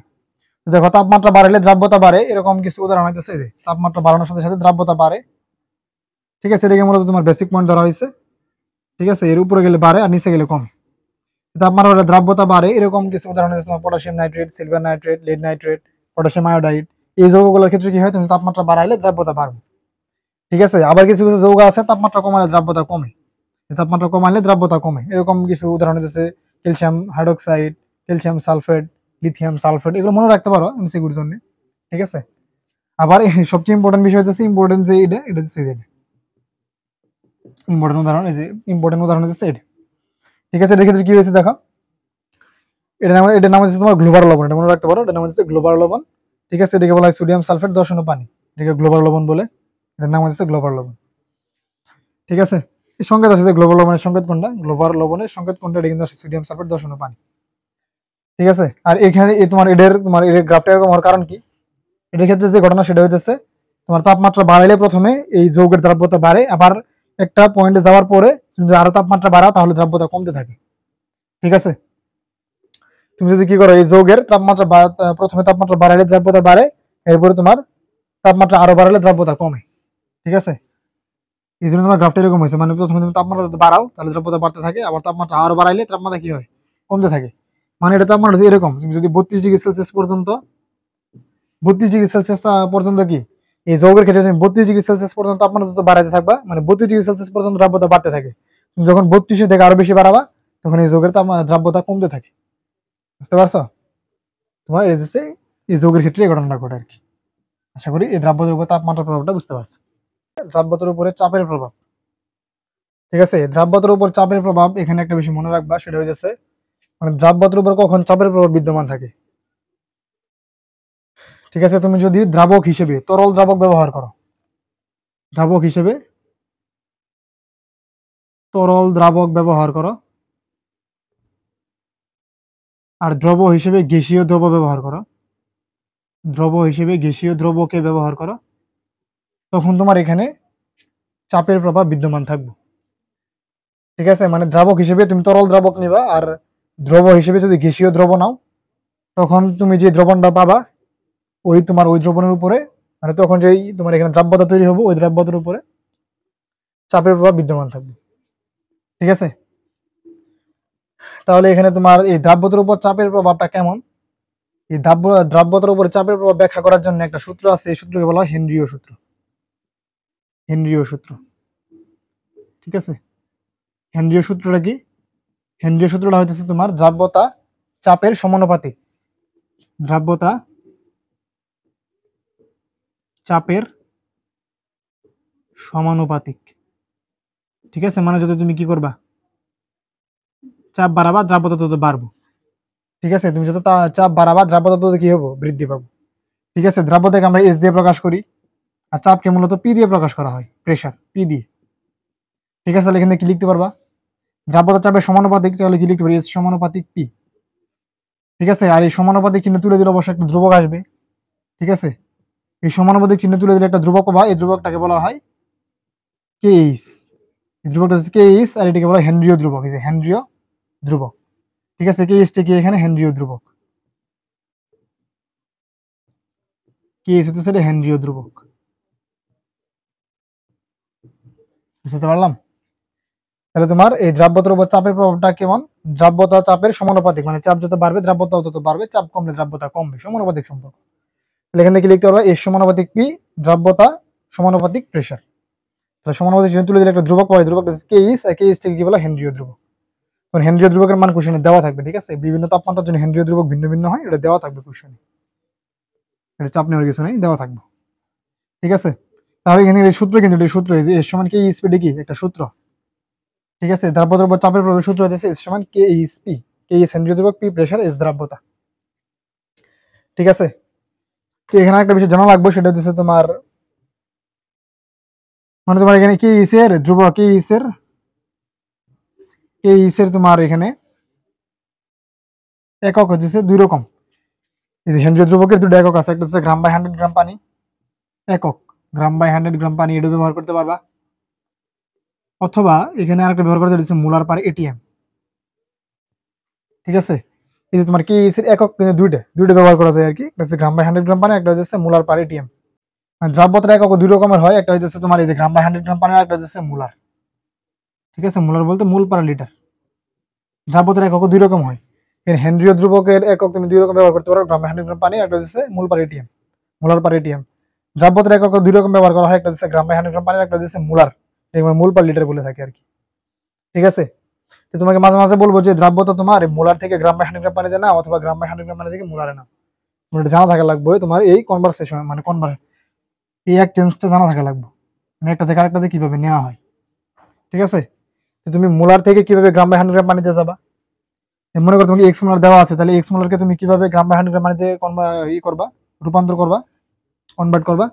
দেখো তাপমাত্রা বাড়াইলে দ্রাব্যতা বাড়ে, এরকম কিছু উদাহরণ হইতেছে যে তাপমাত্রা বাড়ানোর সাথে সাথে দ্রাব্যতা বাড়ে। ঠিক আছে, এটাকে মূলত তোমার বেসিক পয়েন্ট ধরা হয়েছে। ঠিক আছে, এর উপরে গেলে বাড়ে আর নিচে গেলে কমে। তাপমাত্রা দ্রাব্যতা বাড়ে, এরকম কিছু উদাহরণ হচ্ছে তোমার potassium nitrate, silver nitrate, lead nitrate, potassium iodide. এই যৌগগুলোর ক্ষেত্রে কি হয়? তুমি তাপমাত্রা বাড়াইলে দ্রাব্যতা বাড়বে। ঠিক আছে, আবার কিছু কিছু যৌগ আছে তাপমাত্রা কমালে দ্রাব্যতা কমে, তাপমাত্রা কমালে দ্রাব্যতা কমে। এরকম কিছু উদাহরণ হচ্ছে calcium hydroxide, calcium sulphate, lithium sulphate. এগুলো মনে রাখতে পারো এমসিকিউর জন্য। ঠিক আছে, আবার সবচেয়ে ইম্পর্টেন্ট বিষয় হচ্ছে ইম্পর্টেন্ট যে এটা হচ্ছে ইম্পর্টেন্ট উদাহরণ, এই যে ইম্পর্টেন্ট উদাহরণ হচ্ছে এটা। ঠিক আছে, এর ক্ষেত্রে কি হয়েছে দেখো, এটার নাম হচ্ছে তোমার গ্লোবাল লবণ, এটা মনে রাখতে পারো, এটার নাম হচ্ছে গ্লোবাল লবণ। ঠিক আছে, এটাকে বলা হয় সোডিয়াম সালফেট 10 অনু পানি, এটাকে গ্লোবাল লবণ বলে, এটার নাম হচ্ছে গ্লোবাল লবণ। ঠিক আছে, এই সংকেত আছে যে গ্লোবাল লবণের সংকেত কোনটা, গ্লোবাল লবণের সংকেত কোনটা, এটা কিন্তু আছে সোডিয়াম সালফেট 10 অনু পানি। ঠিক আছে, আর এখানে তোমার এদের গ্রাফটা এরকম হওয়ার কারণ কি, এটার ক্ষেত্রে যে ঘটনা সেটা হইতেছে তোমার তাপমাত্রা বাড়াইলে প্রথমে এই যৌগের দ্রাব্যতা বাড়ে, আবার একটা পয়েন্টে যাওয়ার পরে তুমি যদি আরো তাপমাত্রা বাড়াও তাহলে দ্রাব্যতা কমতে থাকে। ঠিক আছে, তুমি যদি কি করো, এই যৌগের তাপমাত্রা প্রথমে তাপমাত্রা বাড়াইলে দ্রাব্যতা বাড়ে, এরপরে তোমার তাপমাত্রা আরো বাড়ালে দ্রাব্যতা কমে। ঠিক আছে, এই জন্য তোমার গ্রাফটা এরকম হয়েছে, মানে প্রথমে তুমি তাপমাত্রা যদি বাড়াও তাহলে দ্রাব্যতা বাড়তে থাকে, আবার তাপমাত্রা আরো বাড়াইলে তাপমাত্রা কি হয়, কমতে থাকে। মানে এটা তাপমাত্রা এরকম, তুমি যদি 32°C পর্যন্ত 32°C পর্যন্ত কি এই যৌগের ক্ষেত্রে তুমি 32°C পর্যন্ত তাপমাত্রা যত বাড়াতে থাকবা, মানে 32°C পর্যন্ত দ্রাব্যতা বাড়তে থাকে, তুমি যখন 32 থেকে আরো বেশি বাড়াবা তখন এই যৌগের দ্রাব্যতা কমতে থাকে। বুঝতে পারছো, তোমার এই যৌগের ক্ষেত্রে এই ঘটনাটা ঘটে আর কি। আশা করি এই দ্রাব্যতার উপর তাপমাত্রার প্রভাবটা বুঝতে পারছো। দ্রাব্যতার উপরে চাপের প্রভাব। ঠিক আছে, দ্রাব্যতার উপর চাপের প্রভাব এখানে একটা বিষয় মনে রাখবা, সেটা হচ্ছে মানে দ্রাব্যতার উপর কখন চাপের প্রভাব বিদ্যমান থাকে। ঠিক আছে, তুমি যদি দ্রাবক হিসেবে তরল দ্রাবক ব্যবহার করো, দ্রাবক হিসেবে তরল দ্রাবক ব্যবহার করো, আর দ্রব হিসেবে গ্যাসীয় দ্রব ব্যবহার করো, দ্রব হিসেবে গ্যাসীয় দ্রবকে ব্যবহার করো, তখন তোমার এখানে চাপের প্রভাব বিদ্যমান থাকবে। ঠিক আছে, মানে দ্রাবক হিসেবে তুমি তরল দ্রাবক নিবা, আর দ্রব হিসেবে যদি গ্যাসীয় দ্রব নাও তখন তুমি যে দ্রবণটা পাবা ওই দ্রবণের উপরে, মানে তখন যেই তোমার এখানে দ্রাব্যতা তৈরি হবে ওই দ্রাব্যতার উপরে চাপের প্রভাব বিদ্যমান থাকবে। ঠিক আছে, তাহলে এখানে তোমার এই দ্রাব্যতার উপর চাপের প্রভাবটা কেমন, এই দ্রাব্যতার উপর চাপের প্রভাব ব্যাখ্যা করার জন্য একটা সূত্র আছে, এই সূত্রকে বলা হয় হেনরীয় সূত্র। হেনরীয় সূত্র। ঠিক আছে, হেনরীয় সূত্রটা কি, হেনরীয় সূত্রটা হইতেছে তোমার দ্রাব্যতা চাপের সমানুপাতিক, দ্রাব্যতা চাপের সমানুপাতিক। ঠিক আছে, মানে যদি তুমি কি করবা, চাপ বাড়াবা দ্রাব্যতা তত বাড়বো। ঠিক আছে, তুমি যত চাপ বাড়াবা দ্রাব্যতা তত কি হবো, বৃদ্ধি পাবো। ঠিক আছে, দ্রাব্যতাকে আমরা এস দিয়ে প্রকাশ করি, আর চাপকে মূলত পি দিয়ে প্রকাশ করা হয়, প্রেসার পি দিয়ে। ঠিক আছে, তাহলে এখানে কি লিখতে পারবা, দ্রাব্যতা চাপের সমানুপাতিক, তাহলে কি লিখতে পারি, এস সমানুপাতিক পি। ঠিক আছে, আর এই সমানুপাতিক চিহ্ন তুলে দিলে অবশ্যই একটা ধ্রুবক আসবে। ঠিক আছে, এই সমানুপাতিক চিহ্ন তুলে দিলে একটা ধ্রুবক পাবা, এই ধ্রুবকটাকে বলা হয় কেইস। এই ধ্রুবকটা হচ্ছে কেইস, আর এটাকে বলা হয় হেনরীয় ধ্রুবক, এই যে হেনরীয় ধ্রুবক। ঠিক আছে, কেইসটা কি এখানে হেনরীয় ধ্রুবক, কেইস হচ্ছে সেটা হেনরীয় ধ্রুবক। বুঝতে পারলাম, তাহলে তোমার এই দ্রাব্যতার উপর চাপের প্রভাবটা কেমন, দ্রাব্যতা চাপের সমানুপাতিক, মানে চাপ যত বাড়বে দ্রাব্যতাও তত বাড়বে, চাপ কমলে দ্রাব্যতা কমবে, সমানুপাতিক সম্পর্ক। তাহলে এখান থেকে লিখতে পারবা এস সমানুপাতিক পি, দ্রাব্যতা সমানুপাতিক প্রেসার। তাহলে সমানুপাতিক চিহ্ন তুলে দিলে একটা ধ্রুবক পাই, ধ্রুবক কেইস, আর কেইস থেকে কি বলা হেনরীয় ধ্রুবক। তখন হেনরীয় ধ্রুবকের মান কোশ্চেনে দেওয়া থাকবে। ঠিক আছে, বিভিন্ন তাপমাত্রার জন্য হেনরীয় ধ্রুবক ভিন্ন ভিন্ন হয়, এটা দেওয়া থাকবে কোশ্চেনে, এটা চাপ নেওয়ার কিছু নেই, দেওয়া থাকবে। ঠিক আছে, তাহলে এখানে এই সূত্র, কিন্তু এই সূত্র এই যে এস সমান কে স্পিডে কি একটা সূত্র। ঠিক আছে, দ্রাব্যতার উপর চাপের প্রভাবের সূত্র হচ্ছে এস সমান কে ইস পি, কে ইস হেনরীয় ধ্রুবক, পি প্রেসার, এস দ্রাব্যতা। ঠিক আছে, তো এখানে একটা বিষয় জানা লাগবে, সেটা হচ্ছে তোমার মানে তোমার এখানে কে ইসের ধ্রুবক, কে ইসের তোমার এখানে একক হচ্ছে দুই রকম। এই যে হেনরীয় ধ্রুবকের দুটো একক আছে, একটা হচ্ছে গ্রাম বাই 100 গ্রাম পানি, একক গ্রাম বাই 100 গ্রাম পানি, এটা ব্যবহার করতে পারবা, অথবা এখানে আরেকটা ব্যবহার করতে হচ্ছে মোলার পার এটিএম। ঠিক আছে, এই যে তোমার কে এর একক কিন্তু দুইটা ব্যবহার করা যায় আর কি, একটা হচ্ছে গ্রাম বাই 100 গ্রাম পানি, একটা হচ্ছে মোলার পার এটিএম। মানে দ্রাব্যতার একক দুই রকমের হয়, একটা হচ্ছে তোমার এই যে গ্রাম বাই 100 গ্রাম পানি, আর একটা হচ্ছে মোলার। ঠিক আছে, মোলার বলতে মোল পার লিটার। দ্রাব্যতার একক দুই রকম হয়, হেনরীয় ধ্রুবকের একক তুমি দুই রকম ব্যবহার করতে পারো, গ্রাম বাই 100 গ্রাম পানি, একটা হচ্ছে মোল পার এটিএম, মোলার পার এটিএম। দ্রাব্যতার একক দুই রকম ব্যবহার করা হয়, একটা হচ্ছে গ্রাম বাই 100 গ্রাম পানি, একটা হচ্ছে মোলার, মোল পার লিটার বলে থাকে আর কি। ঠিক আছে, তো তোমাকে মাঝে মাঝে বলবো যে দ্রাব্যতা তোমার মোলার থেকে গ্রাম বাই 100 গ্রাম পানিতে না, অথবা গ্রাম বাই 100 গ্রাম পানি থেকে মোলারে না, তোমার এটা জানা থাকা লাগবে তোমার এই কনভারসেশন, মানে এই এক্সচেঞ্জটা জানা থাকা লাগবে, মানে একটা থেকে আরেকটাতে কিভাবে নেওয়া হয়। ঠিক আছে, তুমি মোলার থেকে কিভাবে গ্রাম বাই 100 গ্রাম পানিতে যাবা, মনে করো তোমাকে এক্স মোলার দেওয়া আছে, তাহলে এক্স মোলারকে তুমি কিভাবে গ্রাম বাই 100 গ্রাম পানিতে করবা, রূপান্তর করবা, কনভার্ট করবা।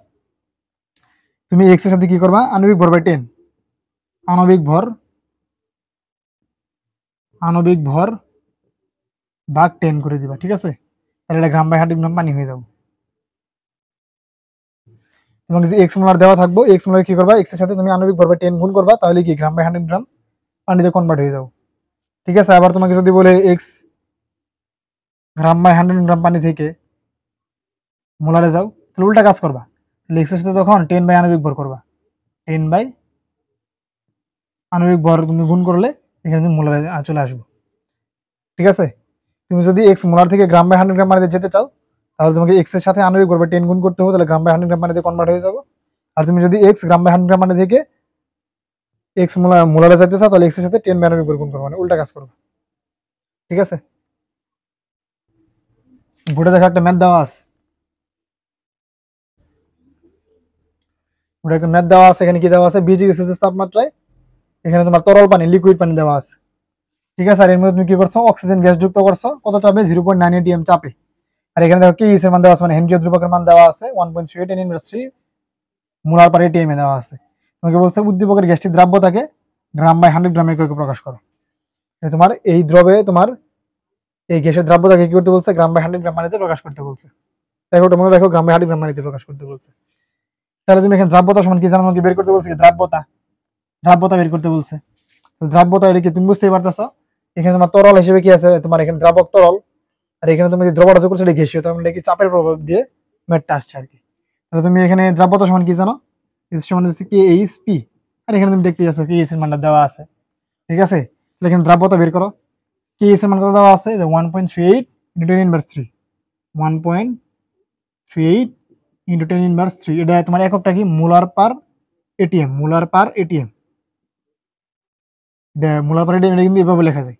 তুমি এক্স এর সাথে কি করবা, আণবিক ভর বাই 10, আণবিক ভর ভাগ 10 করে দিবা। ঠিক আছে, তাহলে এটা গ্রাম বাই 100 গ্রাম পানি হয়ে যাবে। তোমাকে যে এক্স মোলার দেওয়া থাকবো, এক্স মোলার কি করবা, এক্স এর সাথে তুমি আণবিক ভর বাই 10 গুণ করবা, তাহলে কি গ্রাম বাই 100 গ্রাম পানিতে কনভার্ট হয়ে যাবে। ঠিক আছে, আবার তোমাকে যদি বলে এক্স গ্রাম বাই 100 গ্রাম পানি থেকে মোলারে যাও, তাহলে উল্টা কাজ করবা, তাহলে এক্স এর সাথে তখন 10 বাই আণবিক ভর করবা, 10 বাই আণবিক ভর তুমি গুণ করলে এখানে তুমি মোলারে চলে আসবো। ঠিক আছে, তুমি যদি এক্স মোলার থেকে গ্রাম বাই 100 গ্রাম পানিতে যেতে চাও, তাহলে তোমাকে এক্স এর সাথে আণবিক ভর বাই 10 গুণ করতে হবে, তাহলে গ্রাম বাই 100 গ্রাম পানিতে কনভার্ট হয়ে যাবে। আর তুমি যদি এক্স গ্রাম বাই 100 গ্রাম পানি থেকে এক্স মোলারে যেতে চাও, তাহলে এক্স এর সাথে 10 বাই আণবিক ভর গুণ করবে, মানে উল্টা কাজ করবে। ঠিক আছে, বোর্ডে দেখো একটা ম্যাথ দেওয়া আছে, বোর্ডে একটা ম্যাথ দেওয়া আছে, এখানে কি দেওয়া আছে, 20 ডিগ্রি সেলসিয়াস তাপমাত্রায় এখানে তোমার তরল পানি, লিকুইড পানি দেওয়া আছে। ঠিক আছে, আর এর মধ্যে তুমি কি করছো, অক্সিজেন গ্যাস যুক্ত করছো, কত চাপে, 0.9 atm চাপে। আর এখানে দেখো কি এর মান দেওয়া আছে, মানে হেনরি ধ্রুবকের মান দেওয়া আছে 1.38 10 ইনভার্স 3 মোলার পার এটিএম এ দেওয়া আছে। তোমাকে বলছে উদ্দীপকের গ্যাসটি দ্রাব্যতাকে গ্রাম বাই 100 গ্রাম এককে প্রকাশ করো। তোমার এই দ্রবে তোমার এই গ্যাসের দ্রাব্যতাকে কি করতে বলছে, গ্রাম বাই 100 গ্রাম পানিতে প্রকাশ করতে বলছে। দেখো ওটা মনে রাখো, গ্রাম বাই 100 গ্রাম পানিতে প্রকাশ করতে বলছে। তাহলে তুমি এখানে দ্রাব্যতা সমান কি জানো, কি বের করতে বলছে, দ্রাব্যতা বের করতে বলছে। দ্রাব্যতা এটা কি তুমি বুঝতেই পারতেছো, এখানে তোমার তরল হিসেবে কি আছে, তোমার এখানে দ্রাবক তরল, আর এখানে তুমি যে দ্রবটা যোগ করছো এটা গ্যাসীয়, তার মানে কি চাপের প্রভাব দিয়ে ম্যাটটা আসছে আর কি। তাহলে তুমি এখানে দ্রাব্যতা সমান কি জানো, এস সমান হচ্ছে কি এইচ পি, আর এখানে তুমি দেখতে যাচ্ছ কি এস এর মানটা দেওয়া আছে। ঠিক আছে, তাহলে এখানে দ্রাব্যতা বের করো, কি এস এর মান কত দেওয়া আছে, যে 1.38 ইনটু 10 ইনভার্স 3, 1.38 ইনটু 10 ইনভার্স 3, এটা তোমার এককটা কি, মোলার পার এটিএম, মোলার পার এটিএম, মোলার পার এটিএম এটা কিন্তু এভাবে লেখা যায়,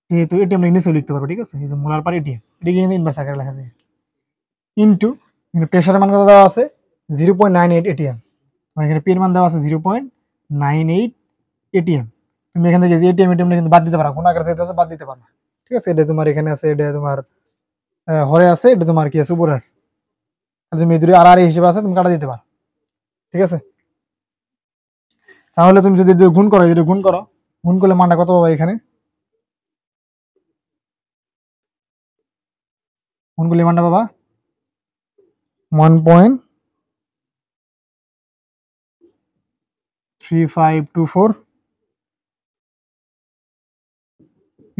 যেহেতু এটিএম নিচেও লিখতে পারবো। ঠিক আছে, এই যে মোলার পার এটিএম এটা কিন্তু ইনভার্স আকারে লেখা যায়, ইনটু প্রেসারের মান কত দেওয়া আছে 0.98 এটিএম, মানে এখানে পি এর মান দেওয়া আছে 0.98 এটিএম। তুমি এখান থেকে এটিএম এটিএম কিন্তু বাদ দিতে পারো, কোন আকারে চাইতে আছে বাদ দিতে পারো। ঠিক আছে, এটা তোমার এখানে আছে, এটা তোমার হরে আছে, এটা তোমার কি আছে উপরে আছে, তাহলে তুমি দুটো আর হিসেবে আছে, তুমি কাটা দিতে পারো। ঠিক আছে, তাহলে তুমি যদি গুণ করো, যদি গুণ করো, গুণ করলে মানটা কত পাবে, এখানে গুণ করলে মানটা পাবা 1.3524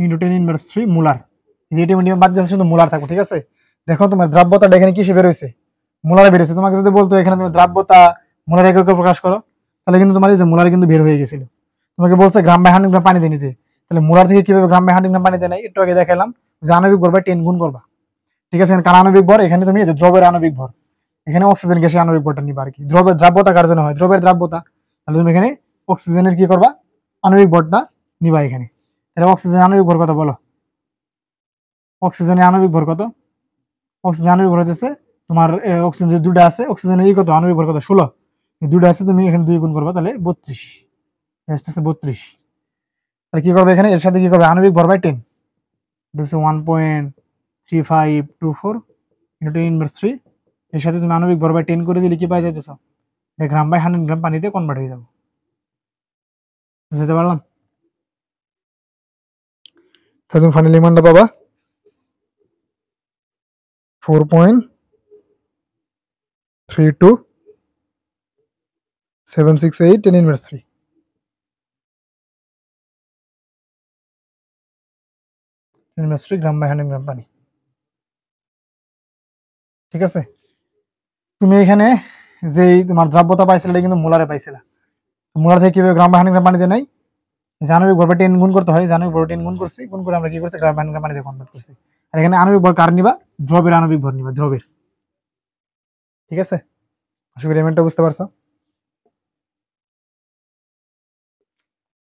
into 10 inverse 3 molar, ATM ATM বাদ দিয়েছে, শুধু মোলার থাকবে। ঠিক আছে, দেখো তোমার দ্রাব্যতাটা এখানে কিসে বেরোইছে, মোলারে বেরোইছে। তোমাকে যদি বলতো এখানে তুমি দ্রাব্যতা মোলার এককে প্রকাশ করো, তাহলে কিন্তু তোমার এই যে মোলার কিন্তু বের হয়ে গেছিল। তোমাকে বলছে গ্রাম বাই 100 গ্রাম পানিতে নিতে, তাহলে মোলার থেকে কিভাবে গ্রাম বাই 100 গ্রাম পানিতে নেয়, একটু আগে দেখালাম যে আণবিক ভর বাই 10 গুণ করবা। ঠিক আছে, কার আণবিক ভর, এখানে তুমি দ্রবের আণবিক ভর, এখানে অক্সিজেন গ্যাসের আণবিক ভরটা নিবা আর কি, দ্রবের দ্রাব্যতা কার জন্য হয়, দ্রবের দ্রাব্যতা, তাহলে তুমি এখানে অক্সিজেনের কি করবা, আণবিক ভরটা নিবা এখানে। তাহলে অক্সিজেন আণবিক ভর কত বলো, অক্সিজেনের আণবিক ভর কত, অক্সিজেন আণবিক ভর হচ্ছে তোমার অক্সিজেন যে দুটো আছে, অক্সিজেনের কত আণবিক ভর কত 16, দুটো আছে, তুমি এখানে 2 গুণ করবা, তাহলে 32 আসছে 32। তাহলে কি করবে এখানে, এর সাথে কি করবে, আণবিক ভর বাই 10, দিস 1.3524 ইনটু 10 ইনভার্স 3, এর সাথে তুমি আণবিক ভর বাই 10 করে দিলে কি পাই যাইতেছ, গ্রাম বাই 100 গ্রাম পানিতে কনভার্ট হয়ে যাবে। বুঝতে পারলাম, তাহলে তুমি ফাইনালি মানটা পাবা 4.32768 10 ইনভার্স 3 গ্রাম বাই 100 গ্রাম পানি। ঠিক আছে, তুমি এখানে যেই তোমার দ্রাব্যতা পাইছিলে এটা কিন্তু মোলারে পাইছিলা, মোলার থেকে কিভাবে গ্রাম বাই 100 গ্রাম পানিতে নাই, আণবিক ভর বাই 10 গুণ করতে হয়, আণবিক ভর 10 গুণ করছি, গুণ করে আমরা কি করছি, গ্রাম বাই 100 গ্রাম পানিতে কনভার্ট করছি। আর এখানে আণবিক ভর কার নিবা, দ্রবের আণবিক ভর নিবা, দ্রবের। ঠিক আছে, আশা করি এমনটা বুঝতে পারছো।